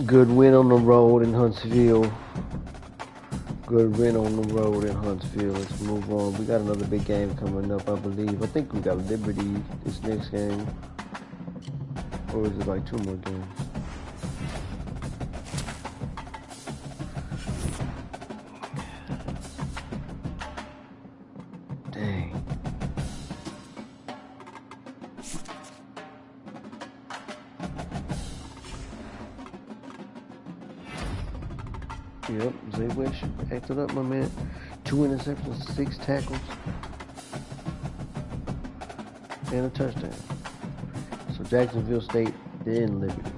Good win on the road in Huntsville. Good win on the road in Huntsville. Let's move on. We got another big game coming up, I believe. I think we got Liberty this next game. Or is it like 2 more games? Dang. Yep, Zay West acted up, my man. 2 interceptions, 6 tackles, and a touchdown. So Jacksonville State, then Liberty.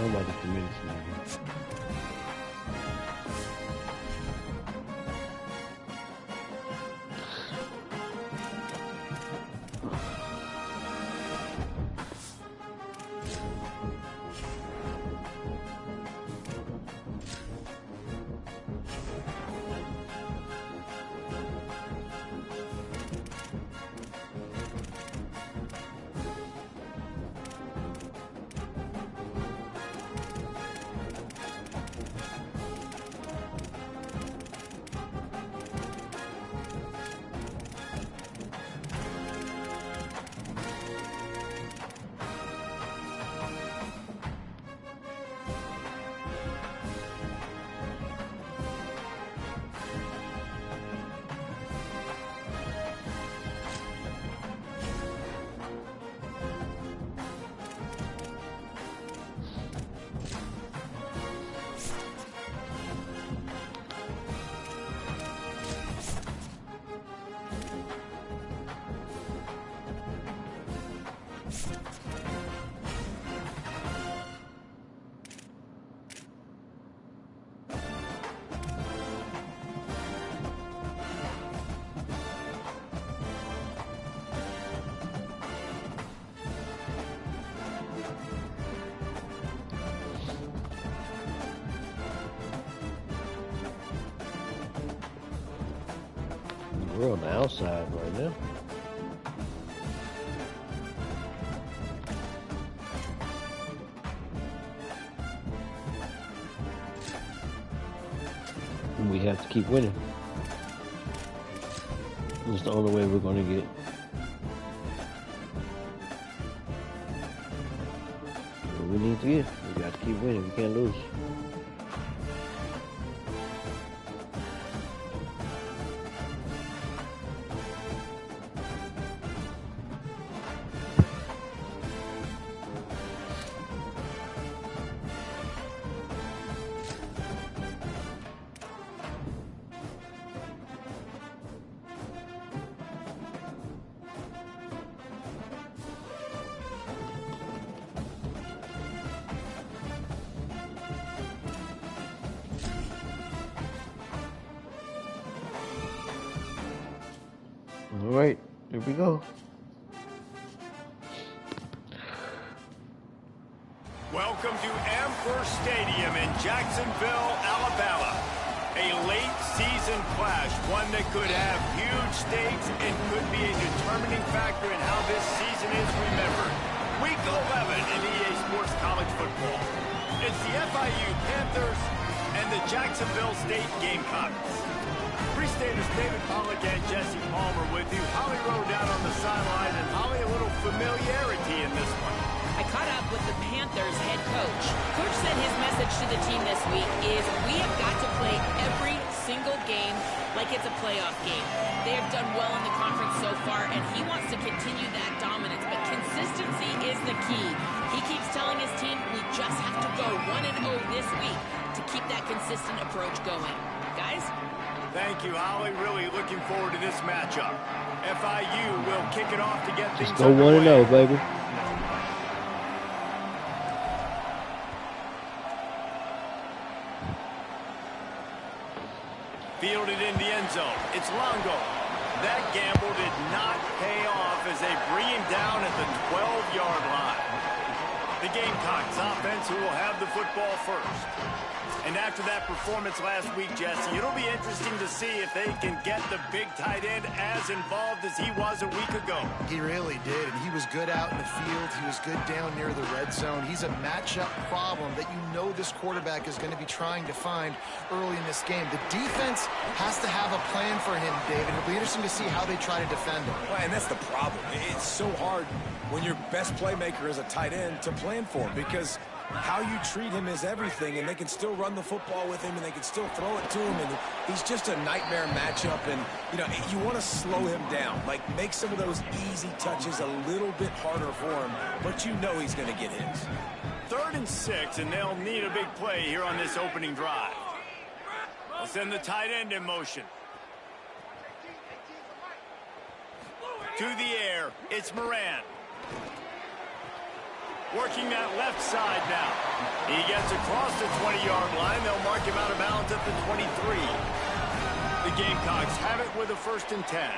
Nobody's diminishing me. We're on the outside right now. We have to keep winning. It's the only way we're going to get. What we need to get. We got to keep winning. We can't lose. All right, here we go. Welcome to Amherst Stadium in Jacksonville, Alabama. A late season clash, one that could have huge stakes and could be a determining factor in how this season is remembered. Week 11 in EA Sports College Football. It's the FIU Panthers and the Jacksonville State Gamecocks. Free-Staters David Pollack and Jesse Palmer with you. Holly Rowe down on the sideline, and Holly, a little familiarity in this one. I caught up with the Panthers head coach. Coach said his message to the team this week is we have got to play every single game like it's a playoff game. They have done well in the conference so far, and he wants to continue that dominance, but consistency is the key. He keeps telling his team we just have to go 1-0 this week to keep that consistent approach going. Guys? Thank you, Holly. Really looking forward to this matchup. FIU will kick it off to get things Just go 1-0, baby. Fielded in the end zone. It's Longo. That gamble did not pay off as they bring him down at the 12-yard line. The Gamecocks offense who will have the football first. And after that performance last week, Jesse, it'll be interesting to see if they can get the big tight end as involved as he was a week ago. He really did, and he was good out in the field. He was good down near the red zone. He's a matchup problem that you know this quarterback is going to be trying to find early in this game. The defense has to have a plan for him, David. It'll be interesting to see how they try to defend him. Well, and that's the problem. It's so hard when your best playmaker is a tight end to plan for him, because how you treat him is everything, and they can still run the football with him, and they can still throw it to him, and he's just a nightmare matchup. And you know, you want to slow him down, like make some of those easy touches a little bit harder for him, but you know he's going to get his. 3rd and 6, and they'll need a big play here on this opening drive. They'll send the tight end in motion. To the air, it's Moran. Working that left side now. He gets across the 20-yard line. They'll mark him out of bounds at the 23. The Gamecocks have it with a 1st and 10.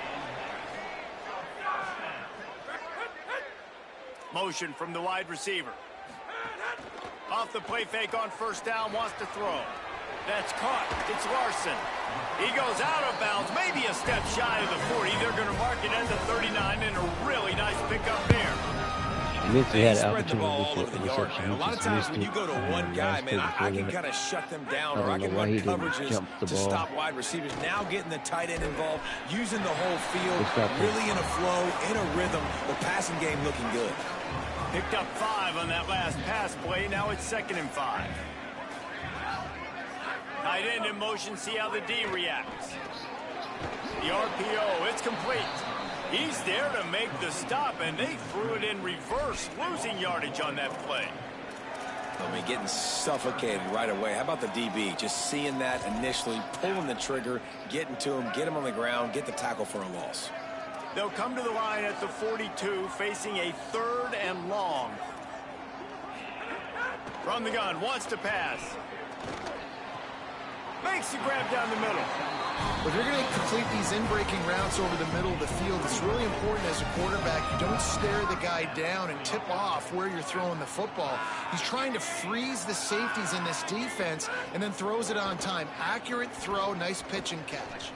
Motion from the wide receiver. Off the play fake on 1st down, wants to throw. That's caught. It's Larson. He goes out of bounds, maybe a step shy of the 40. They're going to mark it at the 39, and a really nice pickup there. Mitchell had an spread the ball all opportunity over for the yard, reception. man. A lot of times when you go to one guy, man, I can kind of shut them down, or I can run coverages to stop wide receivers. Now getting the tight end involved, using the whole field, really in a flow, in a rhythm. The passing game looking good. Picked up 5 on that last pass play. Now it's 2nd and 5. Tight end in motion, see how the D reacts. The RPO, it's complete. He's there to make the stop, and they threw it in reverse, losing yardage on that play. I mean, getting suffocated right away. How about the DB? Just seeing that initially, pulling the trigger, getting to him, get him on the ground, get the tackle for a loss. They'll come to the line at the 42, facing a 3rd and long. From the gun, wants to pass. Makes the grab down the middle. If you're going to complete these in-breaking routes over the middle of the field, it's really important as a quarterback you don't stare the guy down and tip off where you're throwing the football. He's trying to freeze the safeties in this defense and then throws it on time. Accurate throw, nice pitch and catch.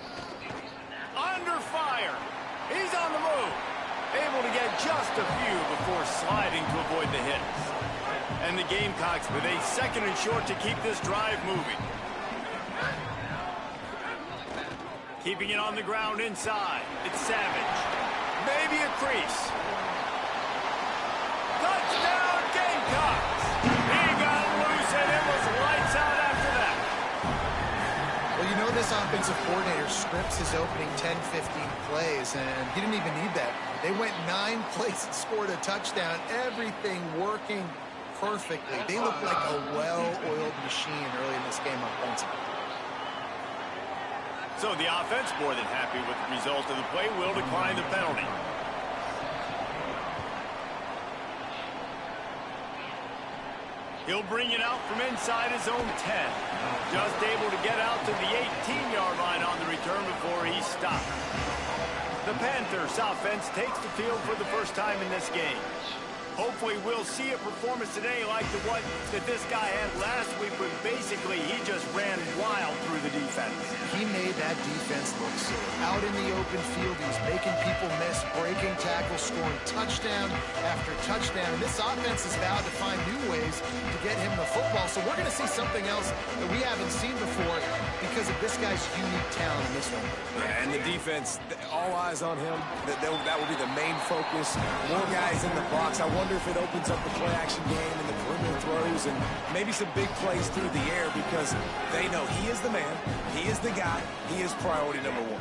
Under fire. He's on the move. Able to get just a few before sliding to avoid the hits. And the Gamecocks with a 2nd and short to keep this drive moving. Keeping it on the ground inside. It's Savage. Maybe a crease. Touchdown, Gamecocks! He got loose and it was lights out after that. Well, you know this offensive coordinator scripts his opening 10, 15 plays, and he didn't even need that. They went 9 plays and scored a touchdown. Everything working perfectly. They looked like a well-oiled machine early in this game offensively. So the offense, more than happy with the result of the play, will decline the penalty. He'll bring it out from inside his own 10. Just able to get out to the 18-yard line on the return before he stopped. The Panthers offense takes the field for the first time in this game. Hopefully we'll see a performance today like the one that this guy had last week, but basically he just ran wild through the defense. He made that defense look silly. Out in the open field, he's making people miss, breaking tackles, scoring touchdown after touchdown. And this offense is vowed to find new ways to get him the football. So we're going to see something else that we haven't seen before because of this guy's unique talent in this one. Yeah, and the defense, all eyes on him. That will be the main focus. More guys in the box. I wonder if it opens up the play-action game and the perimeter throws and maybe some big plays through the air because they know he is the man, he is the guy, he is priority number 1.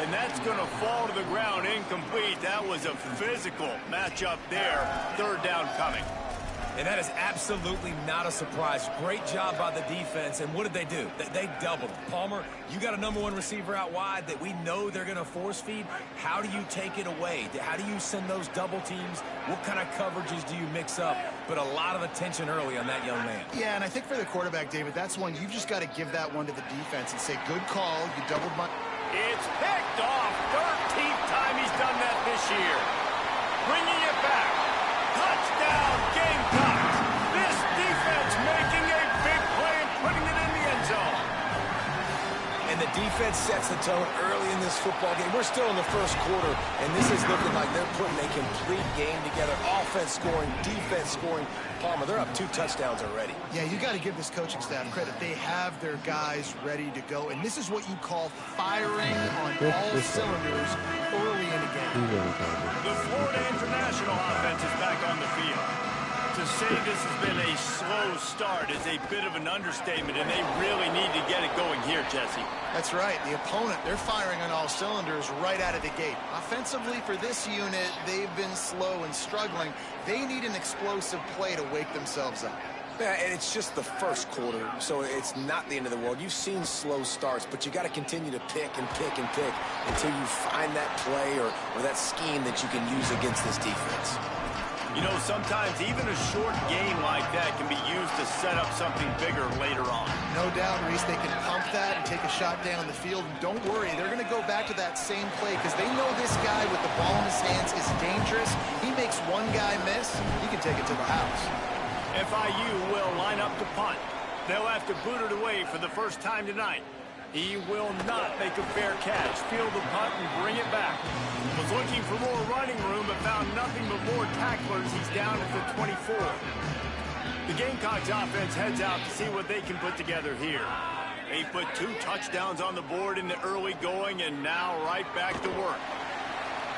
And that's going to fall to the ground incomplete. That was a physical matchup there. 3rd down coming. And that is absolutely not a surprise. Great job by the defense. And what did they do? They doubled. Palmer, you got a number 1 receiver out wide that we know they're going to force feed. How do you take it away? How do you send those double teams? What kind of coverages do you mix up? But a lot of attention early on that young man. Yeah, and I think for the quarterback, David, that's one you've just got to give that one to the defense and say, good call, you doubled my... It's picked off. 13th time he's done that this year. Bringing it back. Touchdown, Gamecocks. This defense making a big play and putting it in the end zone. And the defense sets the tone early in this football game. We're still in the first quarter, and this is looking like they're putting a complete game together. Offense scoring, defense scoring. Palmer, they're up 2 touchdowns already. Yeah, you got to give this coaching staff credit. They have their guys ready to go, and this is what you call firing on all cylinders early in a game. The Florida International offense is back on the field. To say this has been a slow start is a bit of an understatement, and they really need to get it going here, Jesse. That's right. The opponent, they're firing on all cylinders right out of the gate. Offensively for this unit, they've been slow and struggling. They need an explosive play to wake themselves up. Yeah, and it's just the first quarter, so it's not the end of the world. You've seen slow starts, but you got to continue to pick and pick and pick until you find that play or that scheme that you can use against this defense. You know, sometimes even a short game like that can be used to set up something bigger later on. No doubt, Reese, they can pump that and take a shot down the field. And don't worry, they're going to go back to that same play because they know this guy with the ball in his hands is dangerous. He makes one guy miss, he can take it to the house. FIU will line up to punt. They'll have to boot it away for the first time tonight. He will not make a fair catch. Field the punt and bring it back. Was looking for more running room but found nothing but more tacklers. He's down at the 24. The Gamecocks offense heads out to see what they can put together here. They put 2 touchdowns on the board in the early going and now right back to work.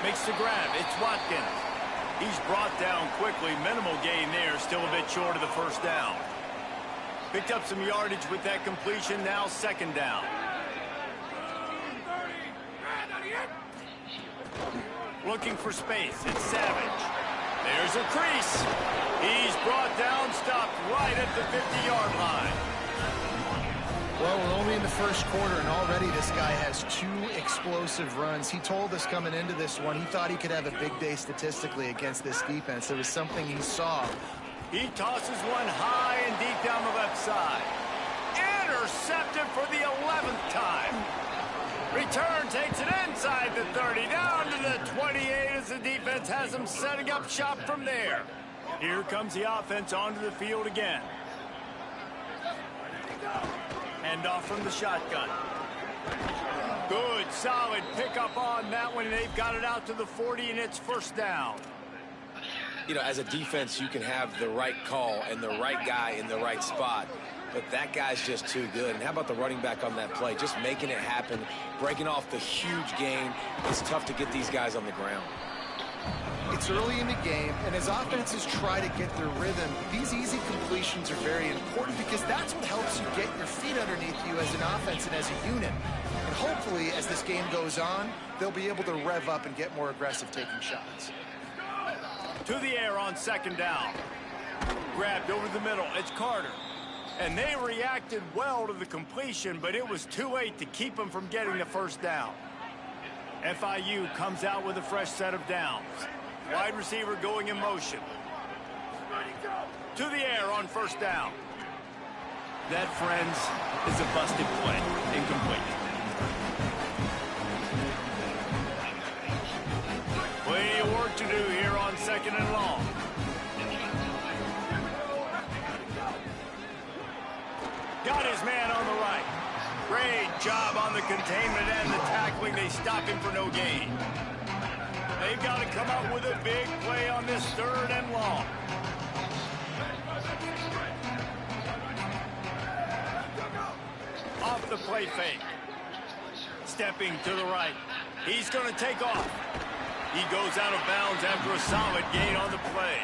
Makes the grab. It's Watkins. He's brought down quickly. Minimal gain there. Still a bit short of the first down. Picked up some yardage with that completion. Now second down. Looking for space. It's Savage. There's a crease. He's brought down, stopped right at the 50-yard line. Well, we're only in the first quarter, and already this guy has 2 explosive runs. He told us coming into this one he thought he could have a big day statistically against this defense. There was something he saw. He tosses one high and deep down the left side. Intercepted for the 11th time. Return takes it inside the 30, down to the 28 as the defense has him setting up shop from there. Here comes the offense onto the field again. Hand off from the shotgun. Good, solid pickup on that one. They've got it out to the 40, and it's first down. You know, as a defense, you can have the right call and the right guy in the right spot, but that guy's just too good. And how about the running back on that play? Just making it happen, breaking off the huge gain. It's tough to get these guys on the ground. It's early in the game, and as offenses try to get their rhythm, these easy completions are very important because that's what helps you get your feet underneath you as an offense and as a unit. And hopefully, as this game goes on, they'll be able to rev up and get more aggressive taking shots. To the air on second down. Grabbed over the middle. It's Carter. And they reacted well to the completion, but it was too late to keep them from getting the first down. FIU comes out with a fresh set of downs. Wide receiver going in motion. To the air on first down. That, friends, is a busted play. Incomplete. Plenty of work to do here on second and long. Got his man on the right. Great job on the containment and the tackling. They stop him for no gain. They've got to come up with a big play on this third and long. Off the play fake. Stepping to the right. He's going to take off. He goes out of bounds after a solid gain on the play.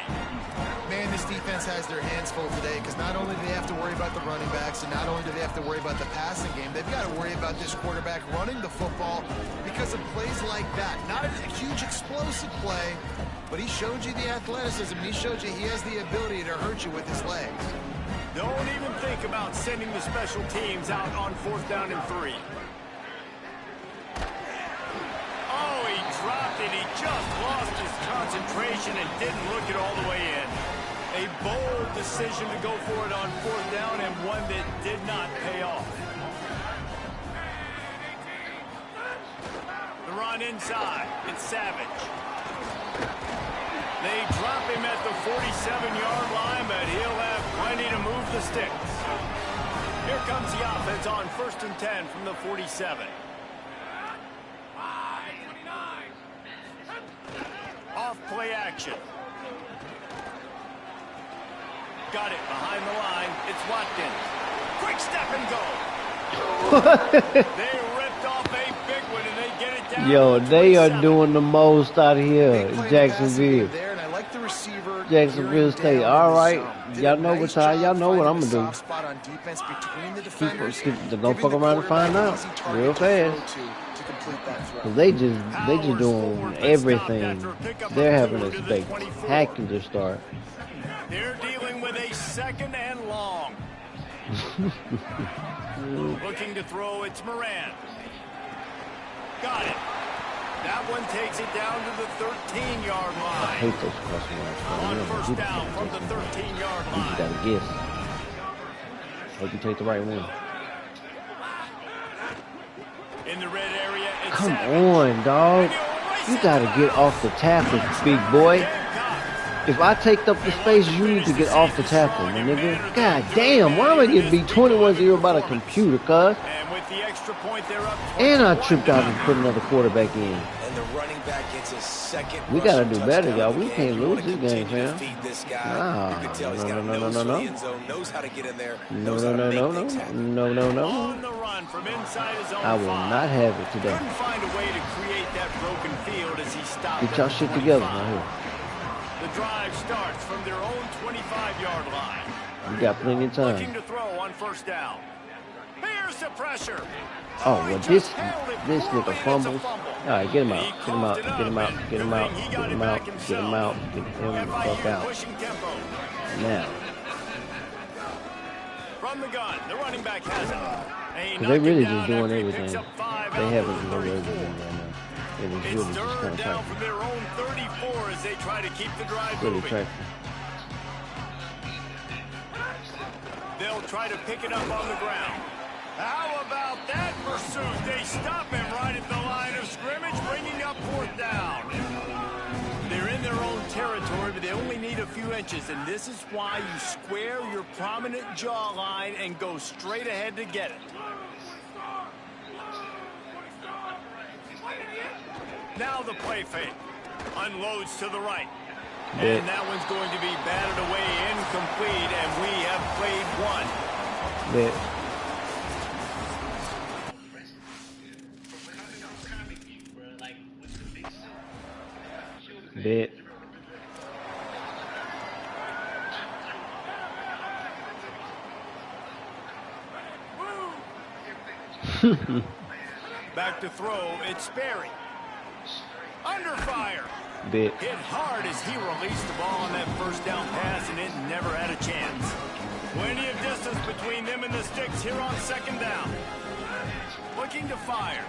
Man, this defense has their hands full today because not only do they have to worry about the running backs and not only do they have to worry about the passing game, they've got to worry about this quarterback running the football because of plays like that. Not a huge explosive play, but he showed you the athleticism. He showed you he has the ability to hurt you with his legs. Don't even think about sending the special teams out on 4th down and 3. Oh, he dropped it. He just lost his concentration and didn't look it all the way in. A bold decision to go for it on 4th down and one that did not pay off. The run inside. It's Savage. They drop him at the 47-yard line, but he'll have plenty to move the sticks. Here comes the offense on 1st and 10 from the 47. Off play action. Got it behind the line. It's Watkins. Quick step and go. They ripped off a big one and they get it down. Yo, they are doing the most out here, Jacksonville. There, and I like the receiver. Jacksonville State. All right, y'all know what time. Y'all know what I'm gonna do. Spot on defense between the defenders. They're gonna fuck around and find out real fast. Cause they just doing everything. They're having a spectacular start. They're dealing with a 2nd and long. Looking to throw, it's Moran. Got it. That one takes it down to the 13-yard I line. hate those question marks. On first down from the 13-yard You line. gotta guess. Hope you take the right one. In the red area, it's Come Savage. on, dog. You gotta get off the tackle, big boy. If I take up the space, you need to get off the tackle, my nigga. God damn, why am I getting beat 21-0 by the computer, cuz? And with the extra point, they're up. And I tripped out and put another quarterback in. And the running back gets his second. We gotta do rushing better, touchdown y'all. of the We game. can't You lose wanna this game, continue to fam. feed this guy. Nah, You can tell he's got no, a no, nose no, for no. the end zone, knows how to get in there, No, knows no, how to no, make no, things no, happen. no, no, no. On the run from inside his own I will 5. not have it today. Couldn't find a way to create that broken field as he stopped. Get y'all at the shit together 25. right here. The drive starts from their own 25-yard line. We got plenty of Looking time. to throw on first down. Here's the pressure. Oh, well, he this just handled it nigga poorly, and it's a fumbles. fumble. All right, get him out. He Get him out. closed it Get him up, out. and Get him good out. thing he Get got him it out. back Get him himself. out. Get him the fuck FIU out. pushing tempo. Now. From the gun, the running back has it. Because they really just doing everything. They haven't no everything right now. It was It's really just third kind of down tight. from their own 34 as they try to keep the drive Really moving. tight. They'll try to pick it up on the ground. How about that pursuit? They stop him right at the line of scrimmage, bringing up fourth down. They're in their own territory, but they only need a few inches, and this is why you square your prominent jawline and go straight ahead to get it. Now the play fake. Unloads to the right. And that one's going to be batted away incomplete, and we have played one. Bet. Bet. Back to throw, it's Sperry. Under fire. Bet. Hit hard as he released the ball on that first down pass, and it never had a chance. Plenty of distance between them and the sticks here on second down. Looking to fire.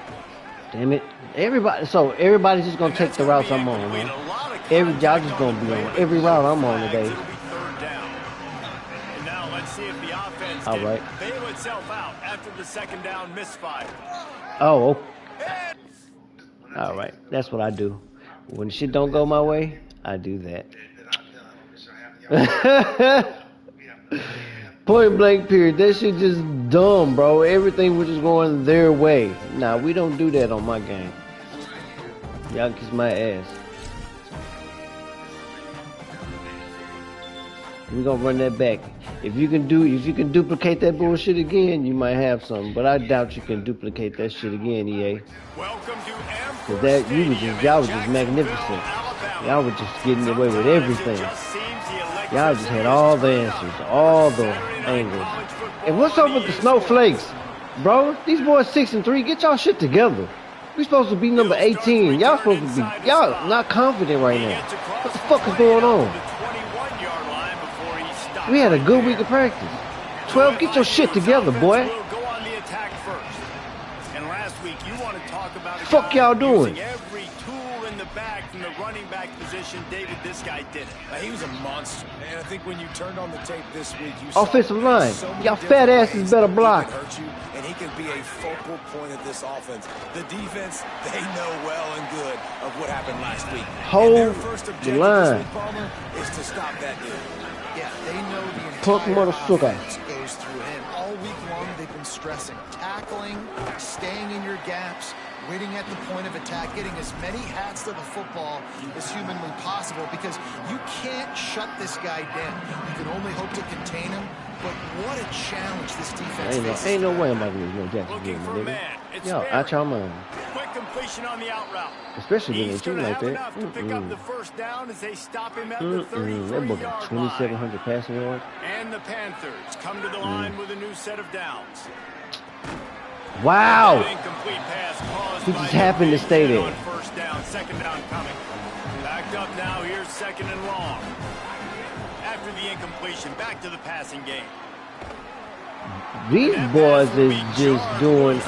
Damn it. Everybody's just gonna take the routes I'm on, man. Y'all just gonna be on every route I'm on today. It'll be third down. And now let's see if the offense All can right. bail itself out after the second down misfire. Oh. All right. That's what I do. When shit don't go my way, I do that. Point blank period. That shit just dumb, bro. Everything was just going their way. Nah, we don't do that on my game. Y'all kiss my ass. We gonna run that back. If you can duplicate that bullshit again, you might have something. But I doubt you can duplicate that shit again, EA. Welcome to Cause that y'all was just magnificent. Y'all were just getting away with everything. Y'all just had all the answers, all the angles. And what's up with the snowflakes, bro? These boys 6-3. Get y'all shit together. We supposed to be number 18. Y'all supposed to be. Y'all not confident right now. What the fuck is going on? We had a good week of practice. 12, get your shit together, boy. Fuck y'all doing? Every tool in the back from the running back position, David, this guy did it. He was a monster, and I think when you turned on the tape this week, you saw Offensive line, so many y'all fat different asses ways better he block. can hurt you, and he can be a focal point of this offense. The defense, they know well and good of what happened last week. Hold and their first the objective line. this week, Palmer, is to stop that dude. Yeah, they know the Punk entire motherfucker. offense goes through him. All week long, they've been stressing tackling, staying in your gaps, waiting at the point of attack, getting as many hats to the football as humanly possible, because you can't shut this guy down. You can only hope to contain him, but what a challenge this defense faces. Ain't no way I'm about to lose no Jacksonville, Looking for a nigga. man. It's Yo, Sperry. out y'all mind. Quick completion on the out route. Especially when they He's shoot going to like have that. enough to pick up the first down as they stop him at the That boy got 33-yard line. 2,700 passing yards. And the Panthers come to the line with a new set of downs. Wow. An incomplete pass caused He by just happened to stay there. on first down, second down coming. Backed up now, here's second and long. After the incompletion, back to the passing game. These boys is just doing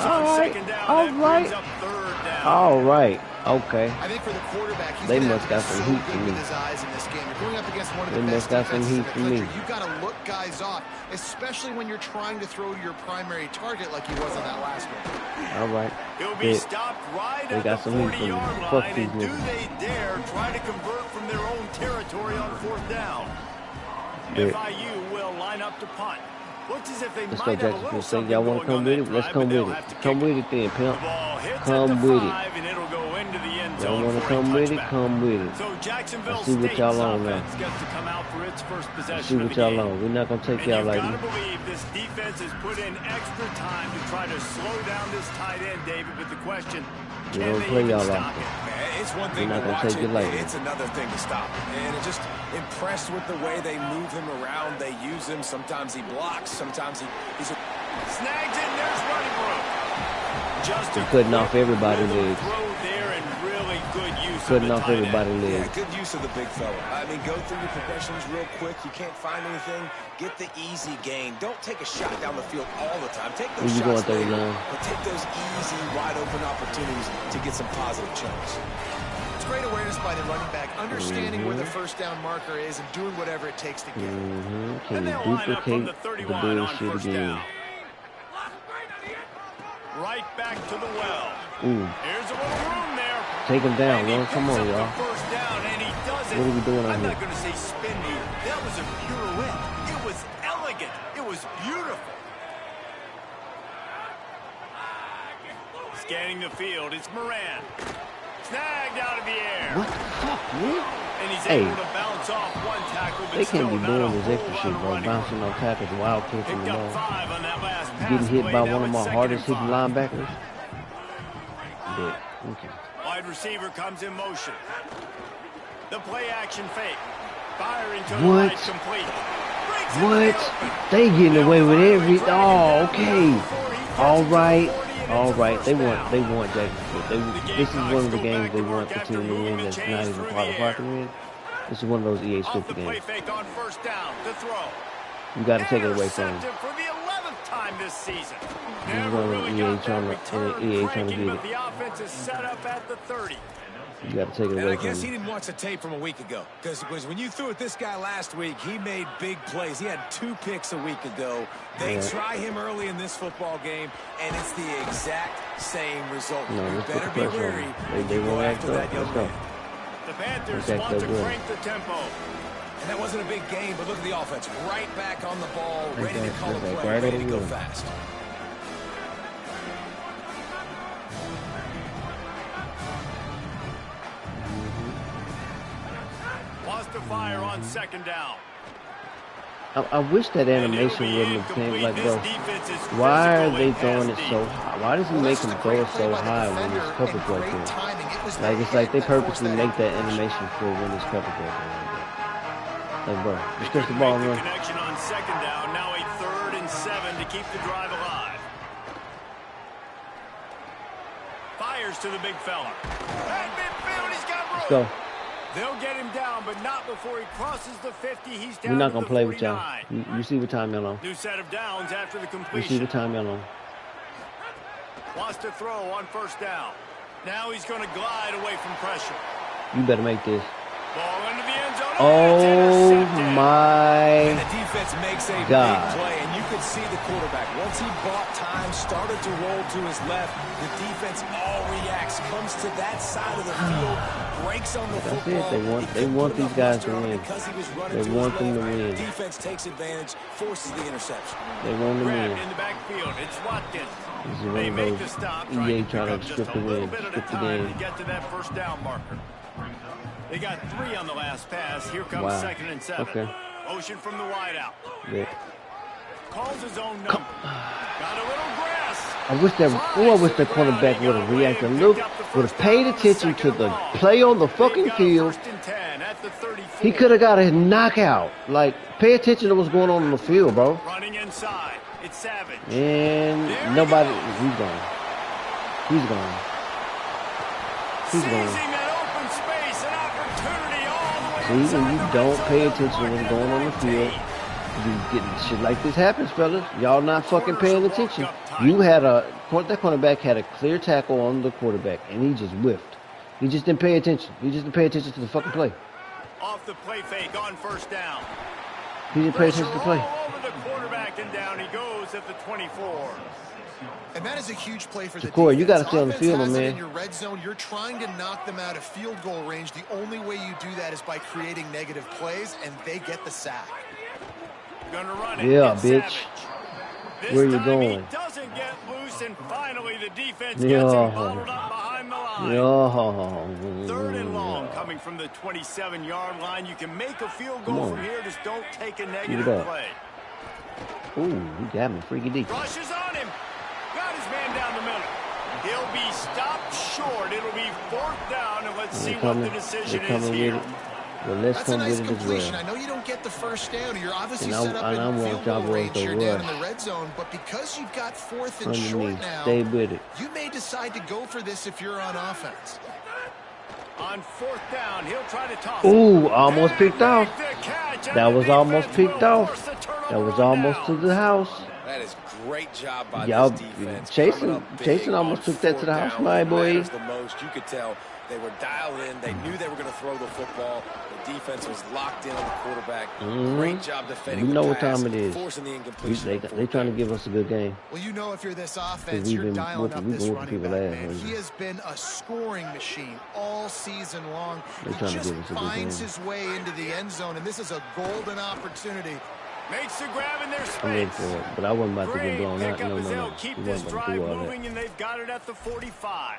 all right. Okay. I think for the quarterback, They must got some heat for me. with his eyes in this game. You're going up against one of They the must best got some defenses in heat the for me. country. You got to look guys off, especially when you're trying to throw to your primary target like he was on that last one. All right. He'll be stopped right They at got the some heat for me. 40-yard Fuck line, these and do niggas. they dare try to convert from their own territory on 4th down? Yeah. FIU will line up to punt. Looks as if they Let's go, might have a Jackson. little Say something y'all want to going come on with that it? Let's drive, come but with they'll it. have to Come kick with it. it then, pimp. The ball hits Come at the with it. 5, and it'll go into the end Y'all zone want to for a come with it? touchback. Come with it. So Jacksonville Let's see what State's y'all on now. offense gets to come out for its first Let's possession see of what the y'all game. on. We're not going to take And y'all you've like got to this. believe this defense has put in extra time to try to slow down this tight end, David, with the question, We can don't they play even y'all stop like it? Man, it's one thing We're not to gonna watch take it lightly. it's another thing to stop. And it just impressed with the way they move him around. They use him. Sometimes he blocks. Sometimes he's a Snags in, there's running room. Just They're a cutting off quick everybody's rhythm legs. throw there and really good use Cutting of the off tight end. everybody's Yeah, legs. good use of the big fella. I mean, go through your progressions real quick. You can't find anything. Get the easy gain. Don't take a shot down the field all the time. Take Where those you going, shots third later, line? but take those easy, wide-open opportunities to get some positive chunks. It's great awareness by the running back, understanding where the first down marker is and doing whatever it takes to get it. Can And you they'll line up from duplicate the the 31 on bullshit first again? down. Right back to the well. Ooh. Here's a little room there. Take him down, And he man. Come picks on, up the y'all. first down, and he does it. What are we doing out I'm here? not going to say spin move. That was a pirouette. It was elegant. It was beautiful. Scanning the field, it's Moran. Snagged out of the air. What the fuck, man? And he's Hey. able to bounce off one tackle, but They still can't be not a doing this whole extra lot shit, of bro. running Bouncing room. on tackles, wild pitching Picked the up ball. 5 on that last pass Getting hit play. by Now one of it's my second hardest and hitting 5. linebackers. Yeah, okay. Wide receiver comes in motion. The play action fake. Firing to the What? right, complete. Breaks into What? the open. They getting They'll away with finally every. drag him Oh, down okay. before he gets All into the right. 40, and All it's a right. first They down. want Jacksonville. This is one of the games they want the team to win. That's not even part of Rocket win. This is one of those EA Off scripted the play games. fake on first down to throw. You got to take it away from them. Intercepted for the 11th time this season. This is Never one of really EA got that trying to return EA trying to cranking, get but it. the offense is set up at the 30. You got to take it And away I from guess he them. didn't watch the tape from a week ago. Because when you threw at this guy last week, he made big plays. He had 2 picks a week ago. They Yeah. try him early in this football game, and it's the exact same result. No, You let's put better the be pressure on wary them. when They you go won't act after up. that young Let's go. man. The Panthers Okay, want so to good. crank the tempo. And that wasn't a big game, but look at the offense. Right back on the ball, ready to call a That's play, right ready on to the go wheel. fast. Lost to fire on second down. I wish that animation wouldn't have came like, bro. Why are they throwing it so high? Why does he make him throw it so high when it's coverage right there? Like, it's like they purposely make that animation for when it's coverage right there. Like, bro, just catch the ball and run. Connection on second down. Now a 3rd and 7 to keep the drive alive. Fires to the big fella. At midfield, he's got room. Let's go. They'll get him down, but not before he crosses the 50. He's down We're not to going the to play with 49. y'all. You see what time y'all on. New set of downs after the You see completion. what time y'all on. Wants to throw on first down. Now he's going to glide away from pressure. You better make this. Ball into the end zone. Oh, It's intercepted. my And the defense makes a God. big play, and you could see the quarterback. Once he bought time, started to roll to his left, the defense all reacts, comes to that side of the field, breaks on the That's it. football. They want these guys to win. Because he was running They to want his them to left, win. Defense takes advantage, forces the interception. They want to Grabbed win. in the backfield. It's Watkins. This is one They of make the those stop, EA trying to trying pick up to just script a the little win, bit at a script the time to game. get to that first down marker. They got 3 on the last pass. Here comes Wow. 2nd and 7. Okay. Motion from the wideout. Yeah. Calls his own number. Got a little grass. I wish that cornerback would have reacted. Look, would have paid attention to the play on the fucking field. He could have got a knockout. Like, pay attention to what's going on the field, bro. Running inside. It's Savage. And nobody. He's gone. He's gone. He's Seizing gone. that open space, an opportunity all the way See, when you inside the don't red pay zone, attention to what's marking going on the field, You getting shit like this happens, fellas. Y'all not fucking paying attention. You had that cornerback had a clear tackle on the quarterback, and he just whiffed. He just didn't pay attention. He just didn't pay attention to the fucking play. Off the play fake on first down. He didn't pay attention to the play. All over the quarterback, and down he goes at the 24. And that is a huge play for the Corey, defense. you got to stay on the field, my Offense has it man. in your red zone, you're trying to knock them out of field goal range. The only way you do that is by creating negative plays, and they get the sack. Gonna run it. Yeah, It's bitch. Savage. Where you This time going? He doesn't get loose, and finally the defense Yeah. gets him bottled up behind the line. Yo. Third and long coming from the 27-yard line. You can make a field goal from here. Just don't take a negative up. play. Ooh, he got me freaky deep. Rushes on him. Got his man down the middle. He'll be stopped short. It'll be fourth down, and let's see what the decision is here. Well, let's That's a come nice get it as completion. I well. know you don't get the first down. You're obviously And set up I in want field y'all goal boys range to here down in rush. the red zone, but because you've got fourth and Underneath. short now, Stay with it. you may decide to go for this if you're on offense. On fourth down, he'll try to toss. Ooh, almost picked off. That That was almost picked off. That was almost to the house. That is great job by Y'all, this defense. Jason Coming up big Jason almost on took that to the fourth house, down my when it boy. matters the most. You could tell they were dialed in. They knew they were going to throw the football. The defense was locked in on the quarterback. Great job defending You know the what pass, time it is. forcing the incompletion. They trying to give us a good game. Well, you know if you're this offense, we've you're been dialing up whooping- this we've been running whooping back, people's man. ass, He has been a scoring machine all season long. They're He trying to just give us a good finds game. his way into the end zone, and this is a golden opportunity. Makes the grab in their I'm ready space. for it, but I wasn't about to get Great blown out. pickup No, as no, they'll no. keep We this wasn't about to drive do all that. moving, and they've got it at the 45.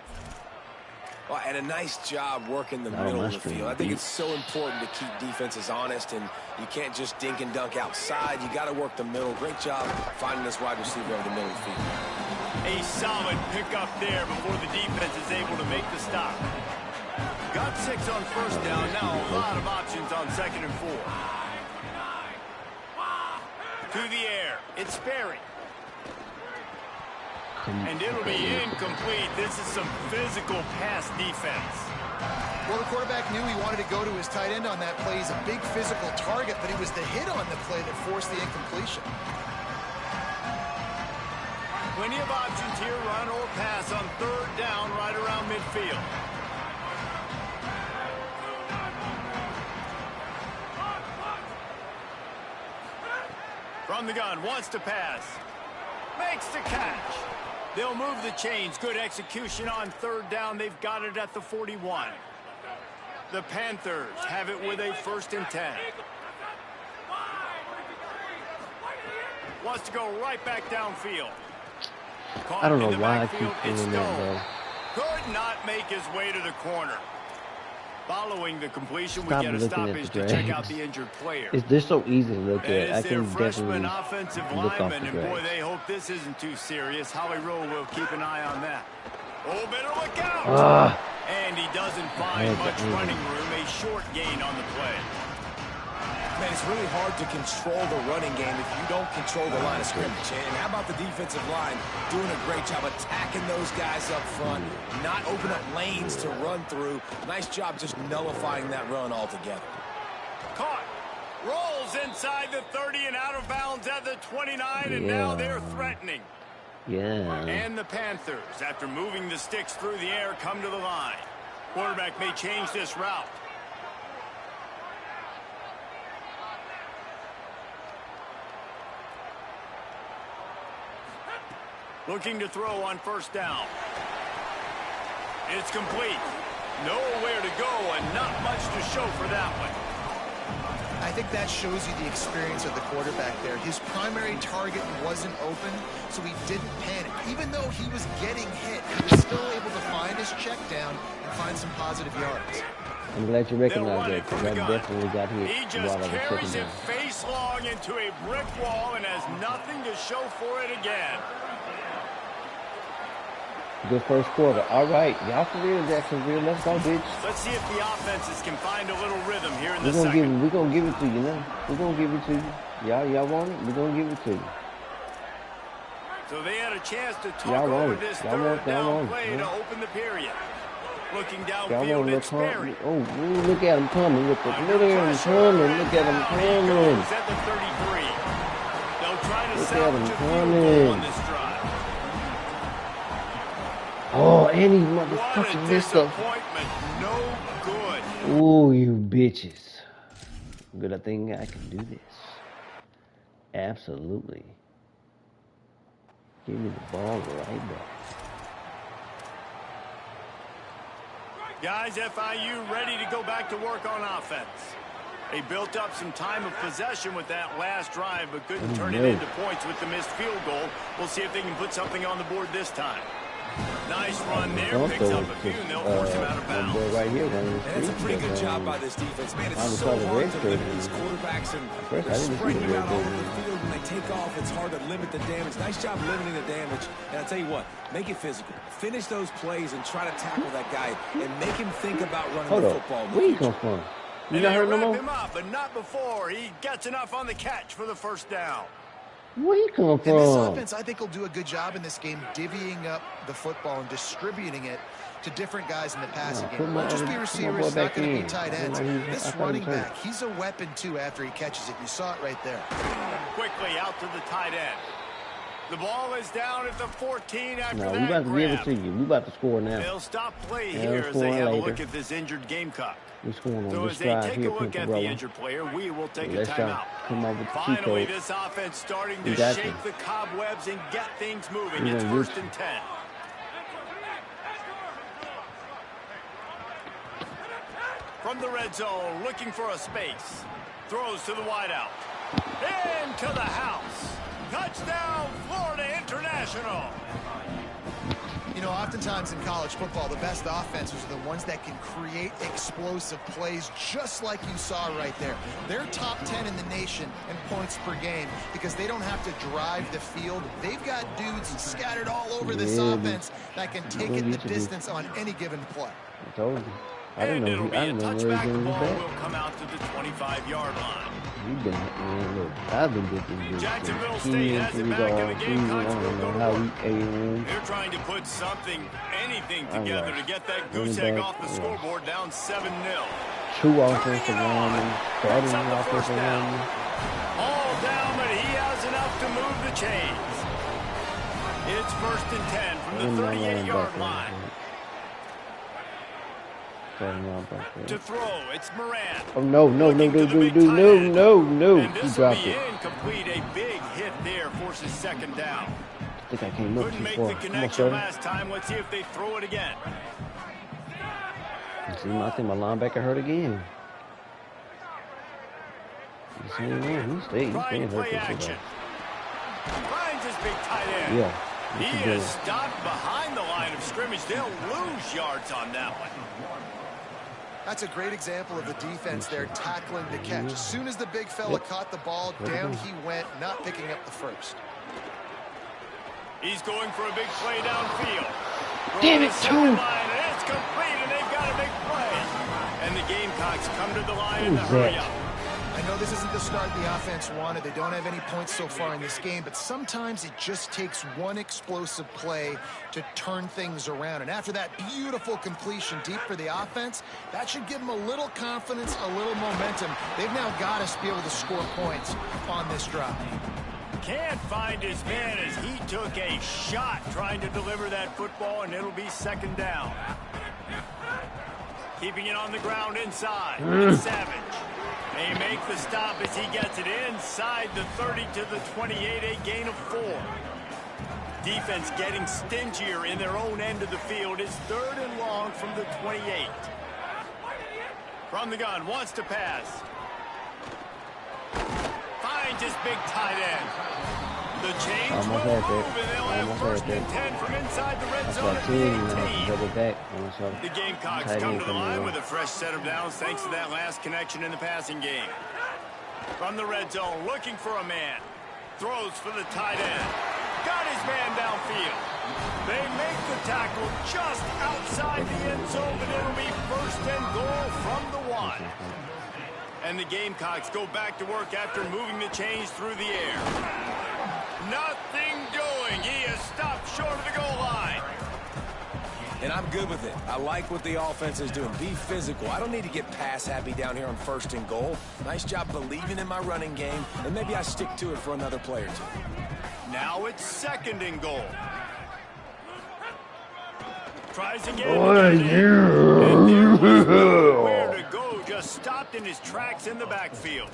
Well, and a nice job working the Not on middle my of the screen, field. I think beat. it's so important to keep defenses honest, and you can't just dink and dunk outside. You got to work the middle. Great job finding this wide receiver over the middle of the field. A solid pickup there before the defense is able to make the stop. Got 6 on first down. Now a lot of options on 2nd and 4. To the air. It's Sperry. And it'll be incomplete. This is some physical pass defense. Well, the quarterback knew he wanted to go to his tight end on that play. He's a big physical target, but it was the hit on the play that forced the incompletion. Plenty of options here, run or pass on 3rd down right around midfield. From the gun, wants to pass. Makes the catch. They'll move the chains. Good execution on 3rd down. They've got it at the 41. The Panthers have it with a 1st and 10. Wants to go right back downfield. Caught I don't in know the why I backfield. keep It's doing that, Stone. bro. Could not make his way to the corner. Following the completion, Stop we get a looking at stoppage the to check out drags. the injured player. They're so easy to look That at. I is their can freshman definitely offensive look off lineman, the and boy, drags. they hope this isn't too serious. Howie Rowe will keep an eye on that. Oh, better look out! Ah. And he doesn't find much running room. A short gain on the play. Man, it's really hard to control the running game if you don't control the line of scrimmage. And how about the defensive line doing a great job attacking those guys up front, not open up lanes to run through. Nice job just nullifying that run altogether. Caught. Rolls inside the 30 and out of bounds at the 29, and now they're threatening. Yeah. And the Panthers, after moving the sticks through the air, come to the line. Quarterback may change this route. Looking to throw on 1st down. It's complete. Nowhere to go and not much to show for that one. I think that shows you the experience of the quarterback there. His primary target wasn't open, so he didn't panic. Even though he was getting hit, he was still able to find his check down and find some positive yards. I'm glad you recognize that, because I definitely got hit He just while I was carries checking it down. face long into a brick wall and has nothing to show for it again. Good first quarter. All right, y'all for real, Jacksonville. Let's go, bitch. Let's see if the offenses can find a little rhythm here in the We're second. gonna give it to you now. We're gonna give it to you. Y'all want it? We're gonna give it to you. So they had a chance to talk Y'all want over it. this Y'all 3rd want it. Y'all down want it. play Yeah. to open the period. Looking Y'all downfield, want to it's Sperry. oh, look at him coming. Look at him coming. Look at him He coming. goes at the 33. They'll try to Look at salvage him a field goal coming. on this drive. Oh, and he What motherfucking a missed up. disappointment. No good. Oh, you bitches. Good thing I can do this. Absolutely. Give me the ball right back. Guys, FIU ready to go back to work on offense. They built up some time of possession with that last drive, but couldn't turn it into points with the missed field goal. We'll see if they can put something on the board this time. Nice run there, picks up a few, and they'll force him out of bounds. Right here, and it's a pretty good job by this defense. Man, it's so hard to limit these quarterbacks, and they're spreading them out all over the field. When they take off, it's hard to limit the damage. Nice job limiting the damage. And I'll tell you what, make it physical. Finish those plays and try to tackle that guy and make him think about running the football. Where you come from? You not hurt no more? Him up, but not before. He gets enough on the catch for the first down. Where you come from? And this offense, I think, will do a good job in this game divvying up the football and distributing it to different guys in the passing game. Not just be receivers, it's not going to be tight ends. This running back, he's a weapon, too, after he catches it. You saw it right there. Quickly out to the tight end. The ball is down at the 14 after that we about to give it to you. We about to score now. They'll stop play here as they have a look at this injured Gamecock. We're scoring So on as this they drive take here, a look at the injured player, we will take a timeout. Come up with the Finally, this offense starting to shake the cobwebs and get things moving. It's 1st and 10. From the red zone, looking for a space. Throws to the wideout. Into the house. Touchdown, Florida International. You know, oftentimes in college football, the best offenses are the ones that can create explosive plays, just like you saw right there. They're top 10 in the nation in points per game because they don't have to drive the field. They've got dudes scattered all over this offense that can take it the distance on any given play. I told you. I didn't know. I didn't know touchback. The ball will come out to the 25-yard line. You've been, man, look, I've been getting this. Jacksonville State has it back in the game. I don't know how we They're trying to put anything together to get that goose egg off the scoreboard down 7-0. Two offensive linemen, starting offensive linemen. All down, but he has enough to move the chains. It's 1st and 10 from the 38-yard line. To throw, it's Moran. Oh, no. And He this dropped will be it. incomplete. A big hit there forces 2nd down. I think I came up Couldn't too make far. the connection last time. Let's see if they throw it again. See, I think my linebacker hurt again. He's staying Play action. Finds his big tight end. Yeah. He is stopped behind the line of scrimmage. They'll lose yards on that one. That's a great example of the defense there tackling the catch. As soon as the big fella caught the ball, down he went, not picking up the first. He's going for a big play downfield. Damn it, two. It's complete, and they've got a big play. And the Gamecocks come to the line in the hurry up. I know this isn't the start the offense wanted. They don't have any points so far in this game, but sometimes it just takes one explosive play to turn things around. And after that beautiful completion deep for the offense, that should give them a little confidence, a little momentum. They've now got to be able to score points on this drive. Can't find his man as he took a shot trying to deliver that football, and it'll be 2nd down. Keeping it on the ground inside. Savage. They make the stop as he gets it inside the 30 to the 28, a gain of 4. Defense getting stingier in their own end of the field. Is 3rd and long from the 28. From the gun, wants to pass. Finds his big tight end. The chains will move, and they'll have 1st and 10 from inside the red zone at the 18. The Gamecocks come to the line with a fresh set of downs thanks to that last connection in the passing game. From the red zone, looking for a man. Throws for the tight end. Got his man downfield. They make the tackle just outside the end zone, but it'll be 1st and goal from the 1. And the Gamecocks go back to work after moving the chains through the air. Nothing doing. He is stopped short of the goal line. And I'm good with it. I like what the offense is doing. Be physical. I don't need to get pass happy down here on 1st and goal. Nice job believing in my running game, and maybe I stick to it for another play or two. Now it's 2nd and goal. Tries again. Oh, yeah. Where to go? Just stopped in his tracks in the backfield.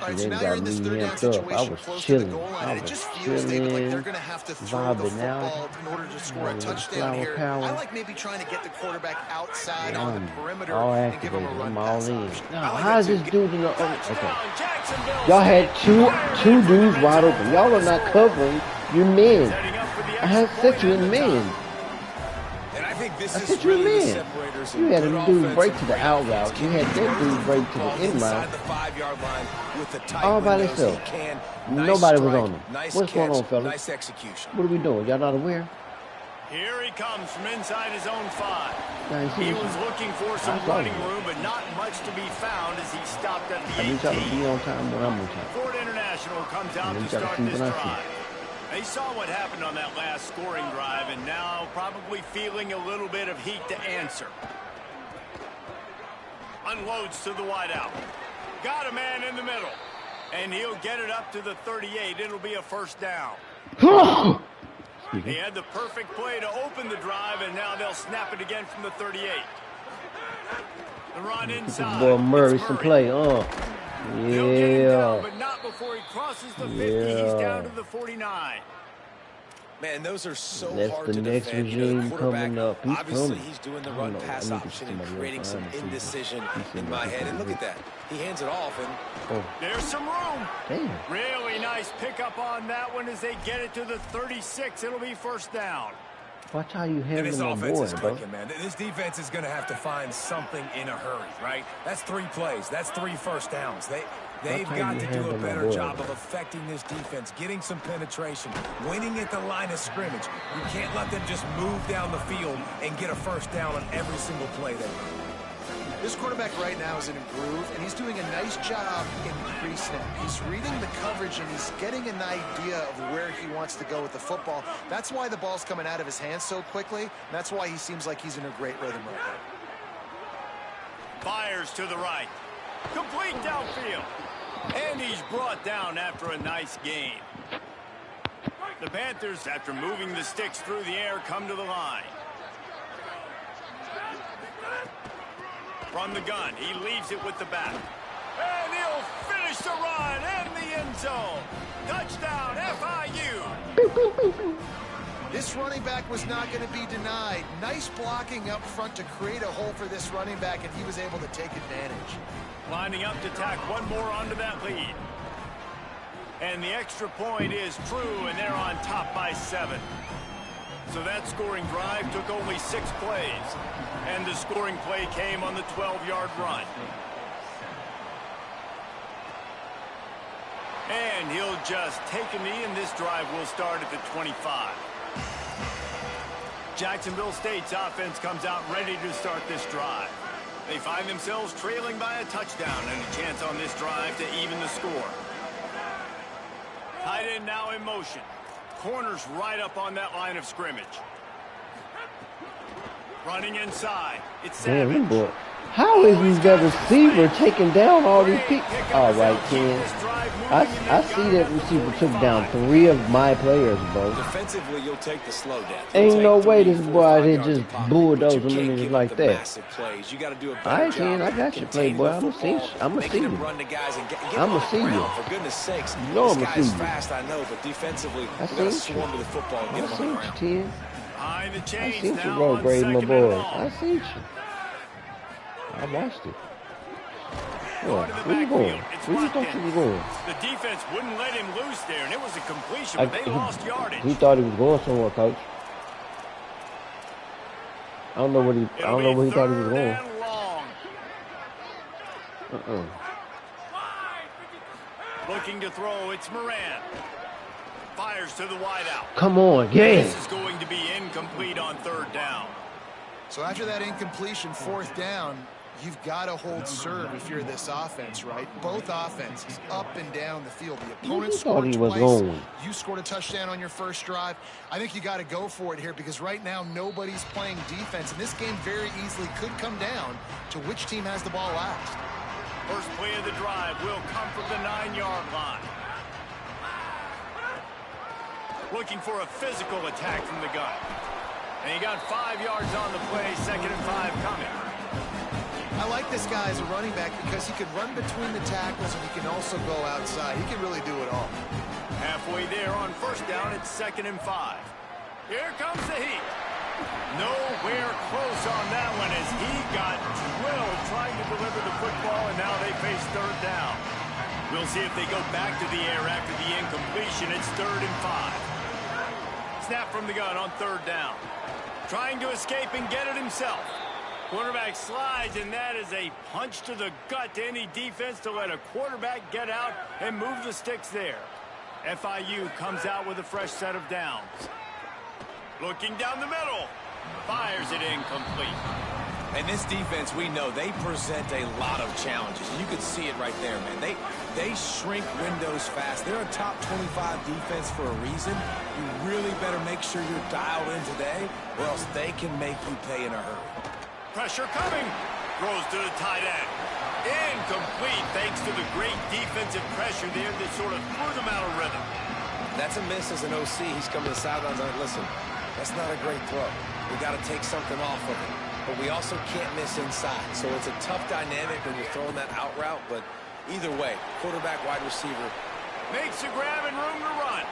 All right, so now you're in this 3rd down situation close to the goal line, and it just feels, David, like they're going to have to throw the football in order to score a touchdown here. I like maybe trying to get the quarterback outside on the perimeter and give him a run pass option. How is this dude in the... Okay. Y'all had two dudes wide open. Y'all are not covering your men. I have set you in men. I said you man. You had a dude break to the out route. You had that dude break to the end line. All by himself. Nobody was on him. What's going on, fellas? Nice execution. What are we doing? Y'all not aware? Here he comes from inside his own 5. Nice. He was looking for some running room, but not much to be found as he stopped at the 18. I need y'all to be on time when I'm on time. Ford International comes out to start this drive. They saw what happened on that last scoring drive, and now probably feeling a little bit of heat to answer. Unloads to the wideout. Got a man in the middle. And he'll get it up to the 38. It'll be a 1st down. He had the perfect play to open the drive, and now they'll snap it again from the 38. The run inside. Boy, Murray some play. Yeah. But not before he crosses the 50. He's down to the 49. Man, those are so That's hard the to next defend. regime coming up. Obviously, he's doing the run pass option and creating some indecision in my head. And look at that. He hands it off, and there's some room. Damn. Really nice pickup on that one as they get it to the 36. It'll be 1st down. Watch how you handle this the offense board, is bro. clicking, man. This defense is going to have to find something in a hurry, right? That's 3 plays. That's 3 1st downs. They've got to do a better job of affecting this defense, getting some penetration, winning at the line of scrimmage. You can't let them just move down the field and get a 1st down on every single play they run. This quarterback right now is in a groove, and he's doing a nice job in pre-snap. He's reading the coverage, and he's getting an idea of where he wants to go with the football. That's why the ball's coming out of his hands so quickly, and that's why he seems like he's in a great rhythm right now. Fires to the right. Complete downfield. And he's brought down after a nice gain. The Panthers, after moving the sticks through the air, come to the line. From the gun, he leaves it with the back. And he'll finish the run in the end zone. Touchdown, FIU. This running back was not going to be denied. Nice blocking up front to create a hole for this running back, and he was able to take advantage. Lining up to tack one more onto that lead. And the extra point is true, and they're on top by 7. So that scoring drive took only 6 plays. And the scoring play came on the 12-yard run. And he'll just take a knee, and this drive will start at the 25. Jacksonville State's offense comes out ready to start this drive. They find themselves trailing by a touchdown and a chance on this drive to even the score. Tight end now in motion. Corners right up on that line of scrimmage. Running inside. It's Savage. Boy. How is the receiver taking down all these people? All right, Ken. I see that receiver took down 3 of my players, bro. Defensively, you'll take the slow down. Ain't no way this boy out here just bulldozing them like that. All right, Ken, I got you, playboy. I'm going to see you. I'm going to see you. I'm going to see you. For goodness sakes, you know I'm going to see you. Fast, I know, but defensively, I we got to swarm to the football and get them on the ground. Ken. Behind the I chains see you, now bro, on grade my 2nd boy. and long. I see you. I watched it. Going to the Where you going? backfield. It's Where you think Watkins. you going? The defense wouldn't let him loose there, and it was a completion, but they lost yardage. He thought he was going somewhere, Coach. I don't know what he thought he was going. Looking to throw, it's Moran. Fires to the wideout. Come on, yeah. This is going to be incomplete on 3rd down. So after that incompletion, 4th down, You've got to hold serve if you're this offense, right? Both offenses up and down the field. The opponent scored twice. You scored a touchdown on your first drive. I think you got to go for it here because right now nobody's playing defense, and this game very easily could come down to which team has the ball last. First play of the drive will come from the 9-yard line. Looking for a physical attack from the gun. And he got 5 yards on the play, 2nd and 5 coming. I like this guy as a running back because he can run between the tackles and he can also go outside. He can really do it all. Halfway there on first down, it's 2nd and 5. Here comes the heat. Nowhere close on that one as he got drilled trying to deliver the football, and now they face 3rd down. We'll see if they go back to the air after the incompletion. It's 3rd and 5. Snap from the gun on 3rd down. Trying to escape and get it himself. Quarterback slides, and that is a punch to the gut to any defense to let a quarterback get out and move the sticks there. FIU comes out with a fresh set of downs. Looking down the middle. Fires it incomplete. And this defense, we know, they present a lot of challenges. You can see it right there, man. They shrink windows fast. They're a top 25 defense for a reason. You really better make sure you're dialed in today, or else they can make you pay in a hurry. Pressure coming. Throws to the tight end. Incomplete thanks to the great defensive pressure there that sort of threw them out of rhythm. That's a miss as an OC. He's coming to the sidelines and listen, that's not a great throw. We got to take something off of it. But we also can't miss inside. So it's a tough dynamic when you're throwing that out route. But either way, quarterback, wide receiver. Makes a grab and room to run.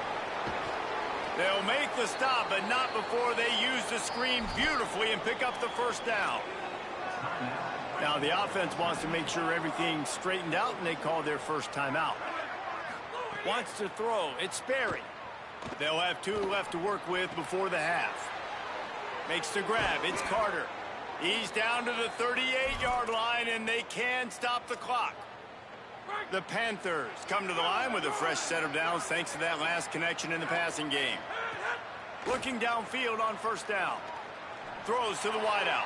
They'll make the stop, but not before they use the screen beautifully and pick up the first down. Now the offense wants to make sure everything's straightened out, and they call their first timeout. Wants to throw. It's Sperry. They'll have 2 left to work with before the half. Makes the grab. It's Carter. He's down to the 38-yard line, and they can stop the clock. The Panthers come to the line with a fresh set of downs thanks to that last connection in the passing game. Looking downfield on first down. Throws to the wideout.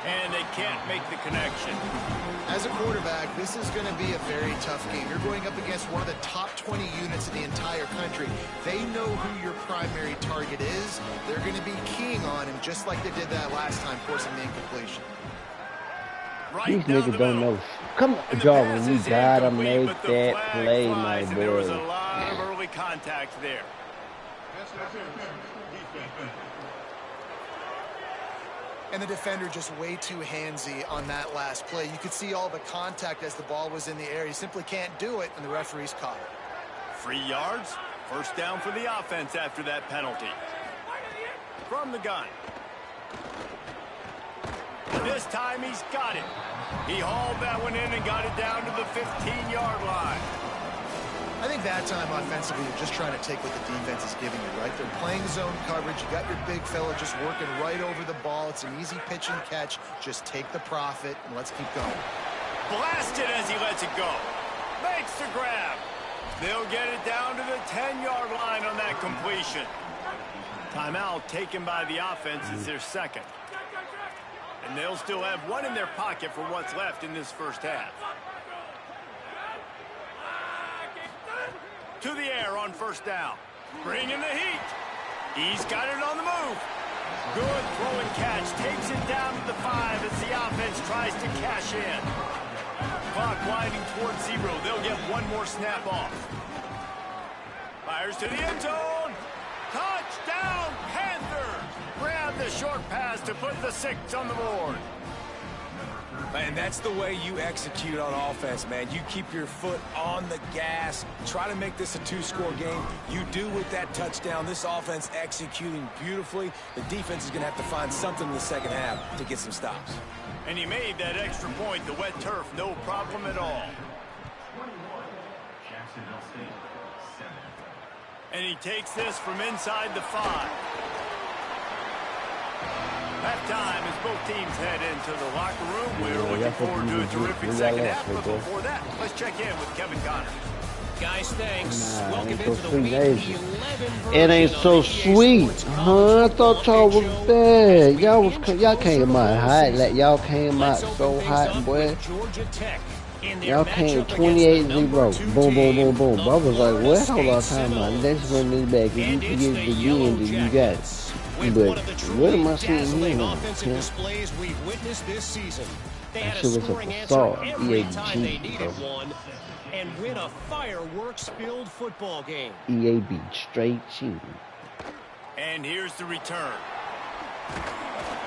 And they can't make the connection. As a quarterback, this is going to be a very tough game. You're going up against one of the top 20 units in the entire country. They know who your primary target is. They're going to be keying on him just like they did that last time, forcing the incompletion. These niggas don't know. Come on, Jarwin, you gotta make that play, my boy. There was a lot of early contact there. And the defender just way too handsy on that last play. You could see all the contact as the ball was in the air. He simply can't do it, and the referee's caught it. 3 yards. First down for the offense after that penalty. From the gun. This time he's got it. He hauled that one in and got it down to the 15-yard line. I think that time offensively, you're just trying to take what the defense is giving you, right? They're playing zone coverage. You got your big fella just working right over the ball. It's an easy pitch and catch. Just take the profit, and let's keep going. Blasted as he lets it go. Makes the grab. They'll get it down to the 10-yard line on that completion. Timeout taken by the offense is their second. And they'll still have one in their pocket for what's left in this first half. To the air on first down. Bringing the heat. He's got it on the move. Good throw and catch. Takes it down to the 5 as the offense tries to cash in. Clock winding towards 0. They'll get one more snap off. Fires to the end zone. Touchdown, Panthers! Grab the short pass to put the 6 on the board. Man, that's the way you execute on offense, man. You keep your foot on the gas. Try to make this a 2-score game. You do with that touchdown. This offense executing beautifully. The defense is going to have to find something in the second half to get some stops. And he made that extra point. The wet turf, no problem at all. And he takes this from inside the 5. Halftime as both teams head into the locker room. We're looking forward to a terrific second half. But before that, let's check in with Kevin Connors. Guys, thanks. Nah, it Welcome ain't so into the sweet, week is it? 11 It ain't version so of the EA sweet, Sports huh? I College thought Football y'all Game was Show bad. as we Y'all inch y'all closer came to out bowl hot. season. Y'all came out Let's open so things hot, up boy. with Georgia Tech in their Y'all came matchup against the 28-0. number 2 Boom, boom, boom, team, boom. the I was like, Florida what? Hold on, State time out. Let's Seminoles. run this back. If you And it's forget the it Yellow again, then you got it. Jackets with But one of the what am truly I seeing here dazzling now? offensive Yeah. displays we've witnessed this season. They That had a shit was a scoring answer facade. every time they EAB, needed bro. one and win a fireworks-filled football game. EAB, straight cheating. And here's the return.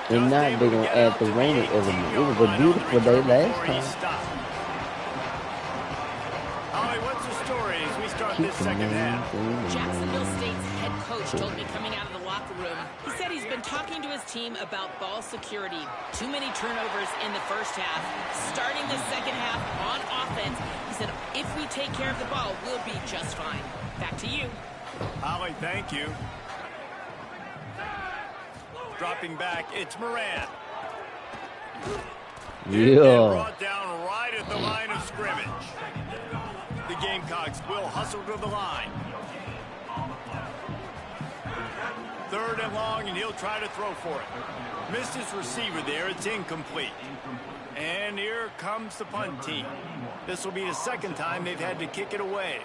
And now they're going to add the raining element. It was a beautiful day last time. Holly, what's the story as we start Keep this the second main half? thing. Jacksonville State's head coach told me coming out of the locker room, he said he's been talking to his team about ball security. Too many turnovers in the first half. Starting the second half on offense, he said, if we take care of the ball, we'll be just fine. Back to you. Holly, thank you. Dropping back, it's Moran. Yeah. Brought down right at the line of scrimmage. The Gamecocks will hustle to the line. 3rd and long, and he'll try to throw for it. Missed his receiver there. It's incomplete. And here comes the punt team. This will be the second time they've had to kick it away.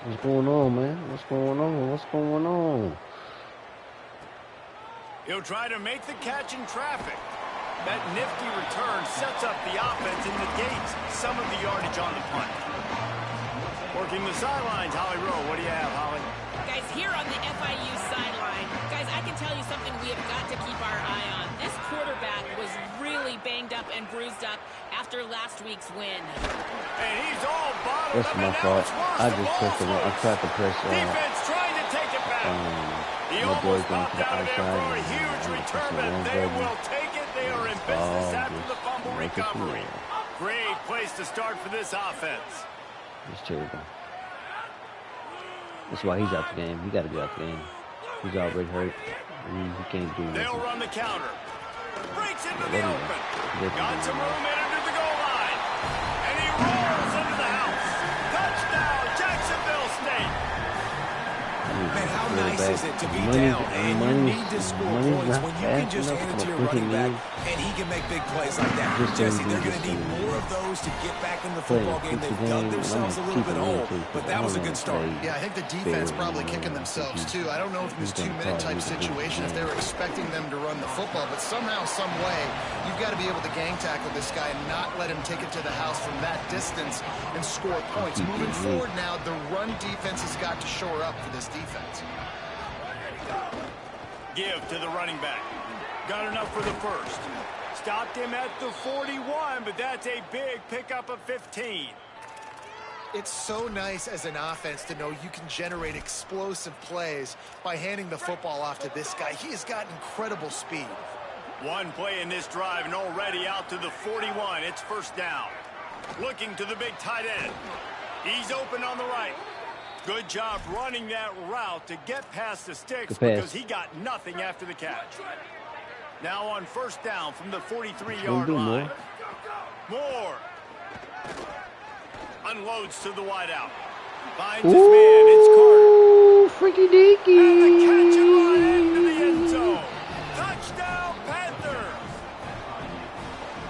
What's going on, man? What's going on? What's going on? He'll try to make the catch in traffic. That nifty return sets up the offense and negates some of the yardage on the punt. Working the sidelines, Holly Rowe. What do you have, Holly? Guys, here on the FIU sideline, guys, I can tell you something we have got to keep our eye on. This quarterback was really banged up and bruised up after last week's win. And he's all bottled That's up, my and now fault. it's worse. I The just ball's pressed the wrong. I loose. tried to press Defense trying to take it back. He my boy almost going to popped the out of there outside. for a and huge I return, pressed the but wrong they button. will take it. They are in business Oh, after the fumble make it recovery. too Great place to start for this offense. It's terrible. That's why he's out the game. He got to get out the game. He's already hurt. He can't do They'll anything. run the counter. Breaks into the let him open. go. Let him Got go. some room in under the goal line. And he rolls into the house. Touchdown, Jacksonville State. Man, how nice is it to be Money- down and you money's- need to score money's points not when you can fast just enough hand it to for your a running back freaking and he can make big plays like that. Just Jesse, don't they're do going to this need thing. more of those to get back in the Play, football game. fix the They've dug game, themselves a I'm little bit keeping hole, it, but that was a good start. Yeah, I think the defense probably kicking themselves too. I don't know if it was 2-minute type situation, if they were expecting them to run the football, but somehow, some way, you've got to be able to gang tackle this guy and not let him take it to the house from that distance and score points. Moving forward now, the run defense has got to shore up for this defense. Give to the running back. Got enough for the first. Stopped him at the 41, but that's a big pickup of 15. It's so nice as an offense to know you can generate explosive plays by handing the football off to this guy. He has got incredible speed. One play in this drive and already out to the 41. It's first down. Looking to the big tight end. He's open on the right. Good job running that route to get past the sticks because he got nothing after the catch. Now on first down from the 43-yard line. Moore. Unloads to the wideout. Finds his man. It's Carter. Freaky deaky. And the catch and run into the end zone. Touchdown, Panthers.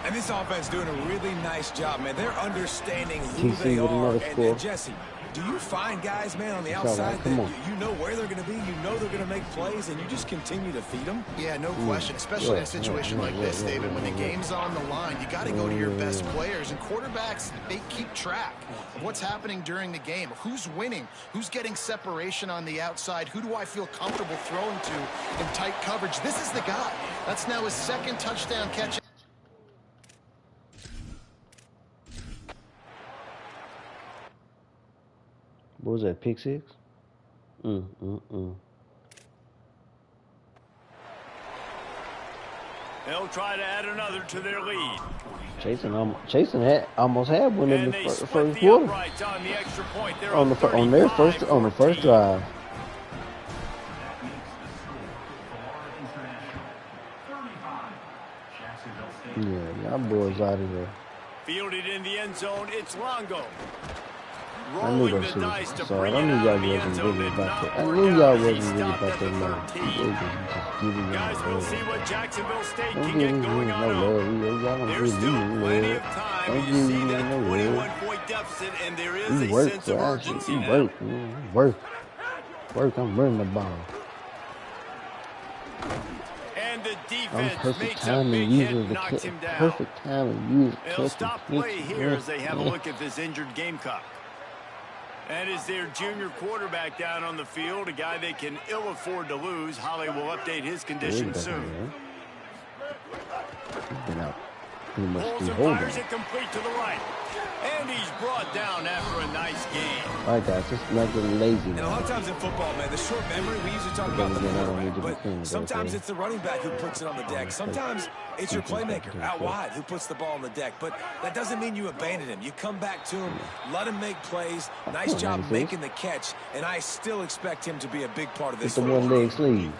And this offense doing a really nice job, man. They're understanding who TC they with are. another score. And Jesse, do you find guys, man, on the It's all right. outside Come that on. you know where they're going to be, you know they're going to make plays, and you just continue to feed them? Yeah, no question, especially in a situation like this, David. When the game's on the line, you got to go to your best players. And quarterbacks, they keep track of what's happening during the game. Who's winning? Who's getting separation on the outside? Who do I feel comfortable throwing to in tight coverage? This is the guy. That's now his second touchdown catch. What was that, pick six? They'll try to add another to their lead. Chasing almost had one in And the they first split the quarter. uprights on the extra point. They're On the first drive. Yeah, y'all boys out of here. Fielded in the end zone. It's Longo. I knew rolling that the shit dice was to solid. bring I it knew out y'all of the end wasn't zone really and about not that. I work knew out y'all as he wasn't really stopped about at that the love. 13. You just giving Guys, them we'll love. see what Jacksonville State Don't can give get these going niggas on no home. love. Y'all don't There's give still me plenty love. of time. Don't You give see me that no love. 21-point deficit, and there is You a work sense for of that shit. urgency You now. work. Work. Work. I'm running the ball. And the I'm defense perfect makes a timing big using hit, the knocks him down. perfect timing using They'll stop play here as they have a look at this injured Gamecock. And is their junior quarterback down on the field, a guy they can ill afford to lose. Holly will update his condition soon. He's been out pretty much Pulls through and whole fires game. it complete to the right. And he's brought down after a nice game. All right, guys, just not getting lazy. And a lot of times in football, man, the short memory, we usually talk about the quarterback, but sometimes it's the running back who puts it on the deck. Sometimes it's your playmaker out wide who puts the ball on the deck. But that doesn't mean you abandon him. You come back to him, let him make plays. Nice job making the catch, and I still expect him to be a big part of this. It's the one-leg sleeve.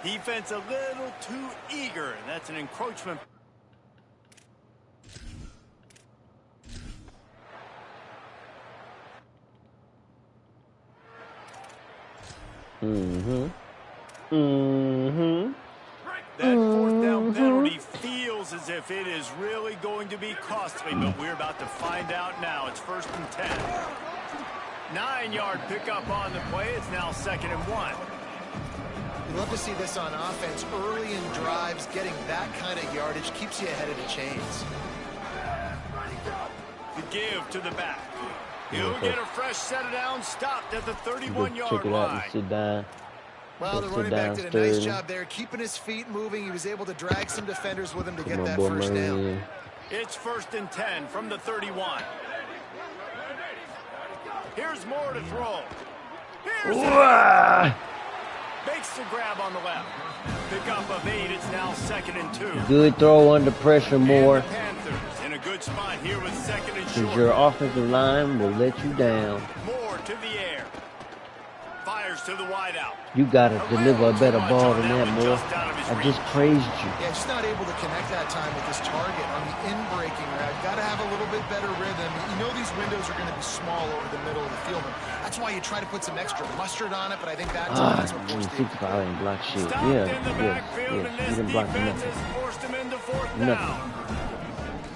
Defense a little too eager. That's an encroachment. That fourth down penalty feels as if it is really going to be costly, but we're about to find out now. It's 1st and 10. 9-yard pickup on the play. It's now 2nd and 1. You love to see this on offense. Early in drives, getting that kind of yardage keeps you ahead of the chains. The give to the back. He'll get a fresh set of downs, stopped at the 31-yard Check it out line. and sit down. Well, the running back did a nice job there, keeping his feet moving. He was able to drag some defenders with him to get that first down. It's 1st and 10 from the 31. Here's more to throw. Here's makes the grab on the left. Pickup of 8. It's now 2nd and 2. Good throw under pressure, more. And the Panthers in a good spot here with 2nd and short. Because your offensive line will let you down. More to the air. Fires to the wideout. You got to deliver a better ball than that, more. I just praised you. Yeah, just not able to connect that time with his target on the in-breaking route. Got to have a little bit better rhythm. You know these windows are going to be small over the middle of the field. That's why you try to put some extra mustard on it, but I think that time that's what forced the... I didn't block shit. Stopped Yeah, in the backfield, and this you didn't block defense nothing. has forced him into 4th down.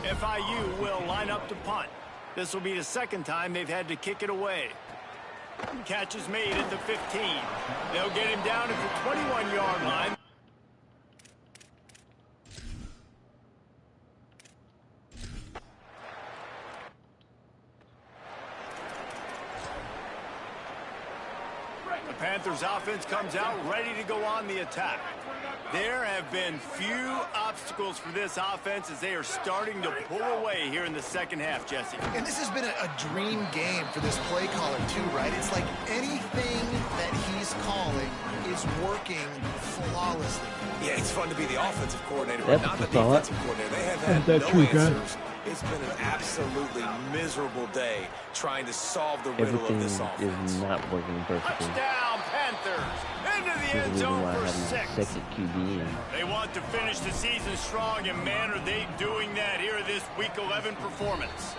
FIU will line up to punt. This will be the 2nd time they've had to kick it away. Catch is made at the 15. They'll get him down at the 21-yard line. The Panthers offense comes out ready to go on the attack. There have been few obstacles for this offense as they are starting to pull away here in the 2nd half, Jesse. And this has been a dream game for this play caller too, right? It's like anything that he's calling is working flawlessly. Yeah, it's fun to be the offensive coordinator, That's but not the thought. defensive coordinator. They have had That's no true, guys. answers. It's been an absolutely miserable day trying to solve the riddle Everything of this offense. is not working perfectly. Touchdown, Panthers! Into the There's a end reason zone why I for have 6. my 2nd QB in. They want to finish the season strong, and man, are they doing that here in this Week 11 performance.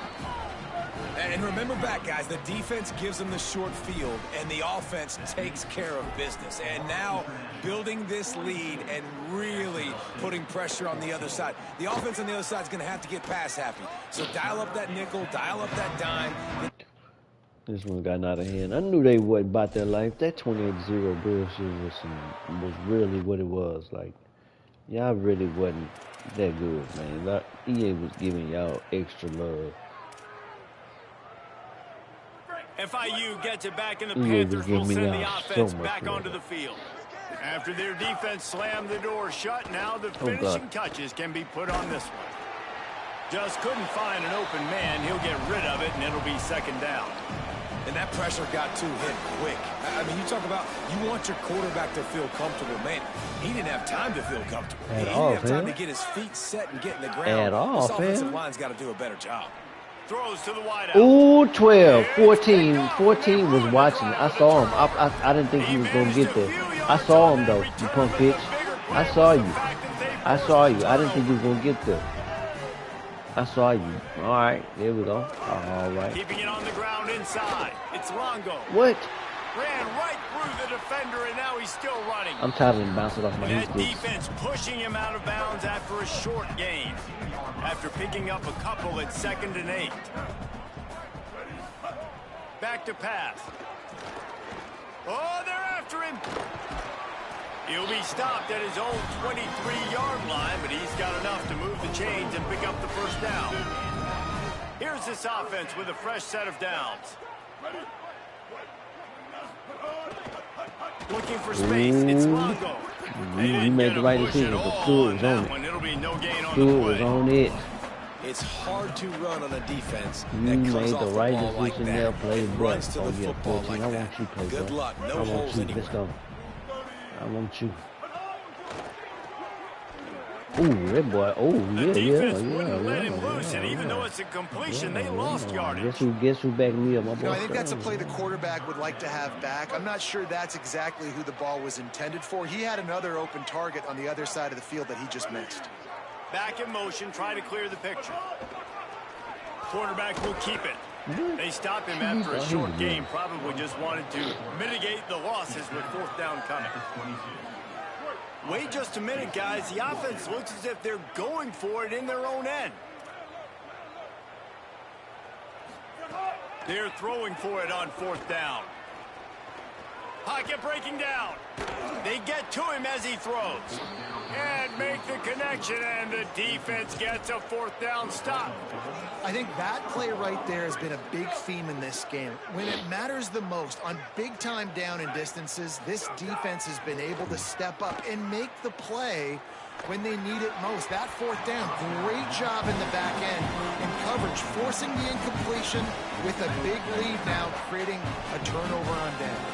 And remember back, guys, the defense gives them the short field, and the offense takes care of business. And now building this lead and really putting pressure on the other side. The offense on the other side is going to have to get pass happy. So dial up that nickel, dial up that dime. This one got out of hand. I knew they wasn't about their life. That 28-0 bullshit was really what it was. Like, y'all really wasn't that good, man. Like, EA was giving y'all extra love. FIU gets it back, and the Panthers will send the offense back onto the field. After their defense slammed the door shut, now the finishing touches can be put on this one. Just couldn't find an open man. He'll get rid of it, and it'll be 2nd down. And that pressure got to him quick. I mean, you talk about you want your quarterback to feel comfortable. Man, he didn't have time to feel comfortable. He didn't have time to get his feet set and get in the ground. This offensive line's got to do a better job. Throws to the wideout. Ooh, 12, 14. 14 was watching. I saw him. I didn't think he was going to get there. I saw him, though, you punk bitch. I saw you. I saw you. I didn't think you were going to get there. I saw you. All right. There we go. All right. Keeping it on the ground inside. It's Longo. What? Ran right through the defender, and now he's still running. I'm tired of him bouncing off my That knees. defense pushing him out of bounds after a short gain. After picking up a couple at 2nd and 8. Back to pass. Oh, they're after him. He'll be stopped at his own 23-yard line, but he's got enough to move the chains and pick up the first down. Here's this offense with a fresh set of downs. Looking for space. It's Longo. You made the right decision, but Stewart was on it. It'll be no gain on Stewart the was play. on it. It's hard to run on a defense You that made comes the off the right ball like decision there, that. play It bro. runs to Oh, the yeah, football 14. like I want that. you, play Good bro. luck. I No want holes you. anywhere. Let's go. I want you. Ooh, that boy. Oh, The yeah, defense yeah. wouldn't let him loose, and even though it's a completion, they lost yardage. Guess who backed me up? My boy. I think that's a play the quarterback would like to have back. I'm not sure that's exactly who the ball was intended for. He had another open target on the other side of the field that he just missed. Back in motion, try to clear the picture. Quarterback will keep it. They stop him after a short game. Probably just wanted to mitigate the losses with 4th down coming. Wait just a minute, guys. The offense looks as if they're going for it in their own end. They're throwing for it on 4th down. Pocket breaking down. They get to him as he throws. And make the connection, and the defense gets a 4th down stop. I think that play right there has been a big theme in this game. When it matters the most, on big-time down and distances, this defense has been able to step up and make the play when they need it most. That 4th down, great job in the back end in coverage, forcing the incompletion with a big lead now, creating a turnover on down.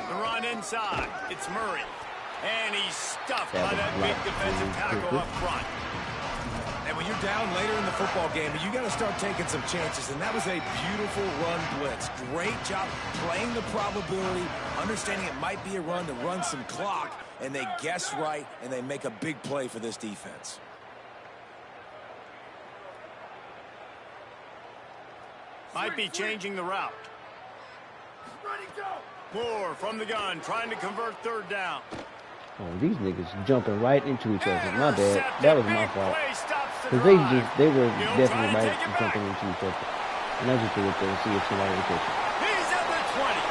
The run inside. It's Murray. And he's stuffed by that big defensive tackle up front. And when you're down later in the football game, you got to start taking some chances. And that was a beautiful run blitz. Great job playing the probability, understanding it might be a run to run some clock, and they guess right, and they make a big play for this defense. Might be changing the route. Moore from the gun, trying to convert 3rd down. Oh, these niggas jumping right into each other. My bad. Intercepted. That was my Big fault. play stops the Because drive. they were He'll definitely try to right take it jumping back. into each other. And I just threw it there and see if somebody would catch it. He's at the 20.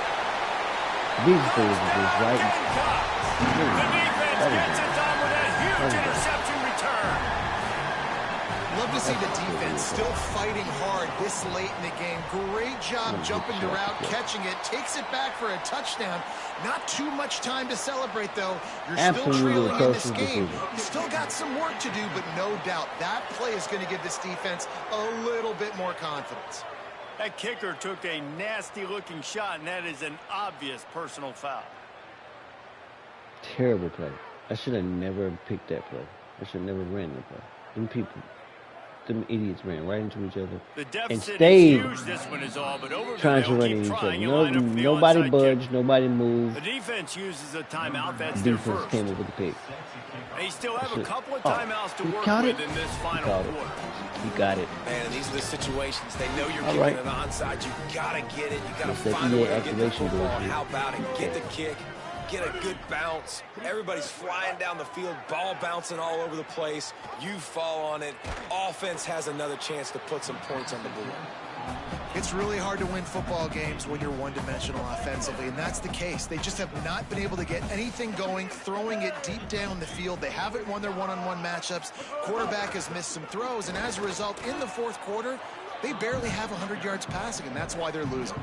These players are just right. The defense gets it done with that huge interception return. Love to see the defense still fighting hard this late in the game. Great job jumping the route, catching it, takes it back for a touchdown. Not too much time to celebrate, though. You're still trailing in this game. You still got some work to do, but no doubt that play is going to give this defense a little bit more confidence. That kicker took a nasty-looking shot, and that is an obvious personal foul. Terrible play. I should have never picked that play. I should have never ran that play. Them idiots ran right into each other The and deficit stayed is huge. This one is all, but over trying to run into each other. Nobody budged, nobody moved. The defense uses a timeout. That's their Defense first. came up with the pick. They still have a couple of timeouts to he work caught with it. in this final Caught it. quarter. He got it. Man, these are the situations. They know you're All giving right. an onside. You got to get it. You got to Yes, that find a way to get the activation football. goes here. How about it? Get the kick. Get a good bounce. Everybody's flying down the field, ball bouncing all over the place. You fall on it. Offense has another chance to put some points on the board. It's really hard to win football games when you're one-dimensional offensively, and that's the case. They just have not been able to get anything going, throwing it deep down the field. They haven't won their one-on-one matchups. Quarterback has missed some throws, and as a result, in the 4th quarter, they barely have 100 yards passing, and that's why they're losing.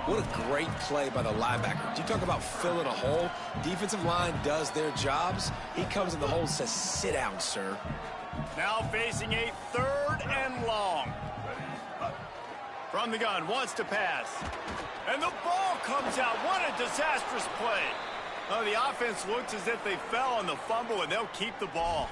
What a great play by the linebacker. You talk about filling a hole. Defensive line does their jobs. He comes in the hole and says, sit down, sir. Now facing a 3rd and long. From the gun, wants to pass. And the ball comes out. What a disastrous play. Oh, the offense looks as if they fell on the fumble, and they'll keep the ball.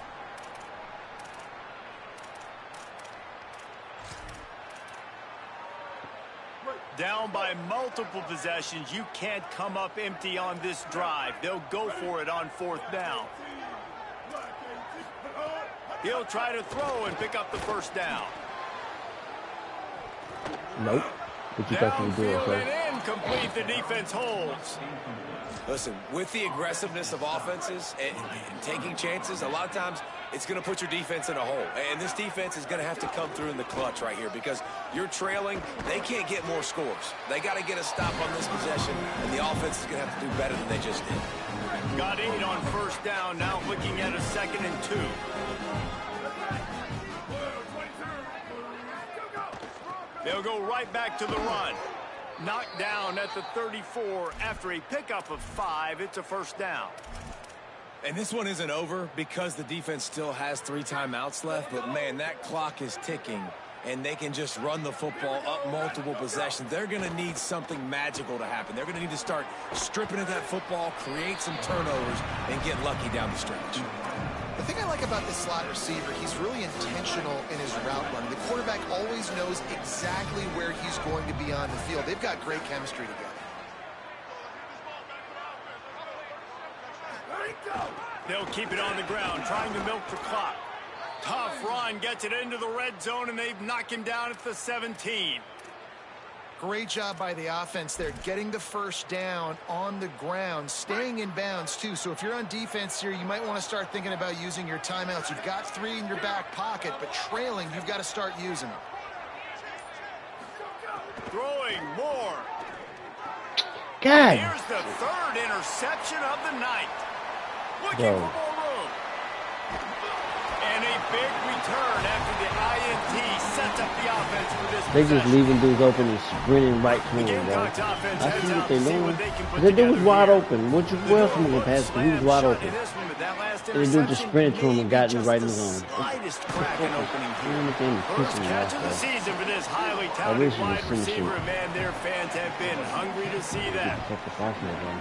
Down by multiple possessions, you can't come up empty on this drive. They'll go for it on 4th down. He'll try to throw and pick up the 1st down. Nope. What you thought you were doing, Downfield sir? and incomplete. The defense holds. Listen, with the aggressiveness of offenses and taking chances, a lot of times it's going to put your defense in a hole. And this defense is going to have to come through in the clutch right here because you're trailing. They can't get more scores. They got to get a stop on this possession, and the offense is going to have to do better than they just did. Got 8 on 1st down. Now looking at a 2nd and 2. They'll go right back to the run. Knocked down at the 34 after a pickup of 5. It's a 1st down. And this one isn't over because the defense still has 3 timeouts left. But, man, that clock is ticking, and they can just run the football up multiple possessions. They're going to need something magical to happen. They're going to need to start stripping at that football, create some turnovers, and get lucky down the stretch. The thing I like about this slot receiver, he's really intentional in his route run. The quarterback always knows exactly where he's going to be on the field. They've got great chemistry together. They'll keep it on the ground, trying to milk the clock. Tough run, gets it into the red zone, and they've knocked him down at the 17. Great job by the offense there, getting the 1st down on the ground, staying in bounds, too. So if you're on defense here, you might want to start thinking about using your timeouts. You've got 3 in your back pocket, but trailing, you've got to start using them. Throwing more. God. Here's the 3rd interception of the night. Looking Bro. for more room. And a big return after the INT sets up the offense for this They just possession. leaving dudes open and sprinting right to The him, bro. Gamecocks offense I heads see out what they're to see doing. what they can put That dude was together wide here. open. What you The else am I door gonna pass? He was slammed wide shut open. in this one, but that last And the dude just interception sprinted to him and may got be him right in just the the zone. slightest crack in opening You here. understand me First pissing me catch off, of the bro. season for this highly wish touted you wide would see receiver, shit. and man, their fans have been hungry to see that. Fuck the pass me, bro.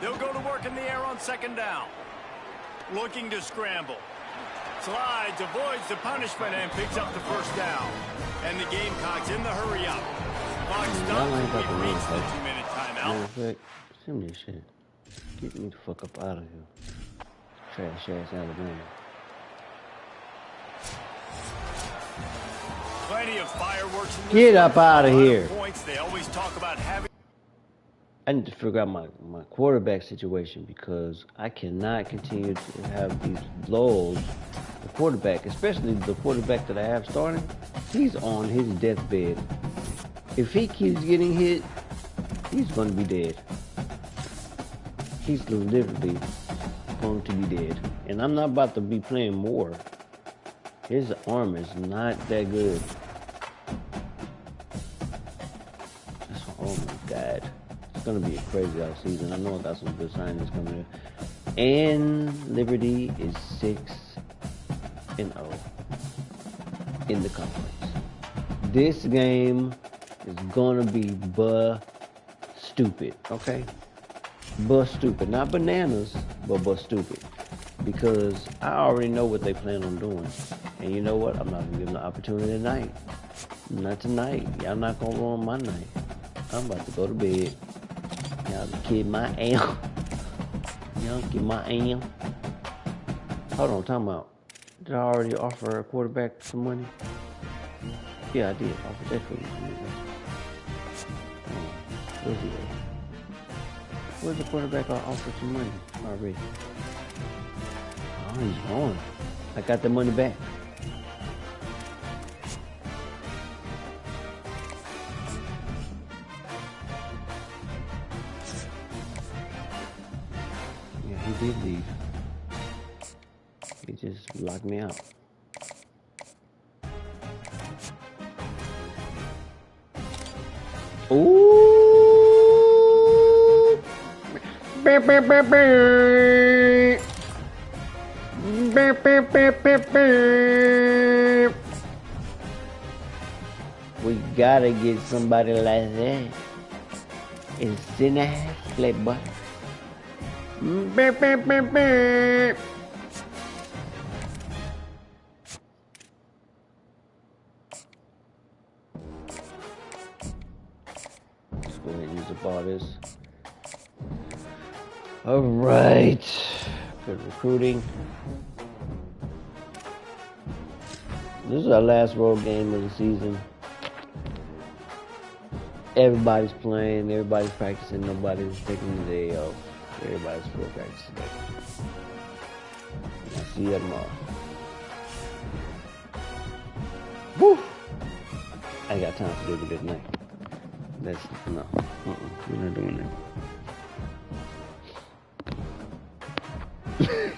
They'll go to work in the air on 2nd down. Looking to scramble. Slides, avoids the punishment, and picks up the 1st down. And the Gamecocks in the hurry up. Clock stops, and we've reached the 2-minute timeout. Matter of fact, send me this shit. Get me the fuck up out of here. Trash ass Alabama. Plenty of fireworks in this Get one. up outta A lot of here. Points. They always talk about having. I need to figure out my quarterback situation because I cannot continue to have these lulls. The quarterback, especially the quarterback that I have starting, he's on his deathbed. If he keeps getting hit, he's going to be dead. He's literally going to be dead. And I'm not about to be playing more. His arm is not that good. Oh my God. It's going to be a crazy out season. I know I got some good signings coming in. And Liberty is 6-0 in the conference. This game is going to be stupid, okay? Stupid. Not bananas, but stupid. Because I already know what they plan on doing. And you know what? I'm not going to give them the opportunity tonight. Not tonight. Y'all not going to ruin my night. I'm about to go to bed. Y'all kid my ass. Y'all kid my ass. Hold on, time out. Did I already offer a quarterback some money? Yeah, I did. Offer that for you. Where's he at? Where's the quarterback I offered some money already? Oh, he's gone. I got the money back. Yeah, he did leave. He just locked me out. Ooh! Beep, beep, beep, beep. Beep, beep, beep, beep, beep. We gotta get somebody like that. It's in the house, playboy. Beep, beep, beep, beep. go ahead and use up all this. Alright. Good recruiting. This is our last road game of the season. Everybody's playing, everybody's practicing, nobody's taking the day off. Everybody's full practice today. I'll see you tomorrow. Woo! I got time to do it good night. No. We're not doing that.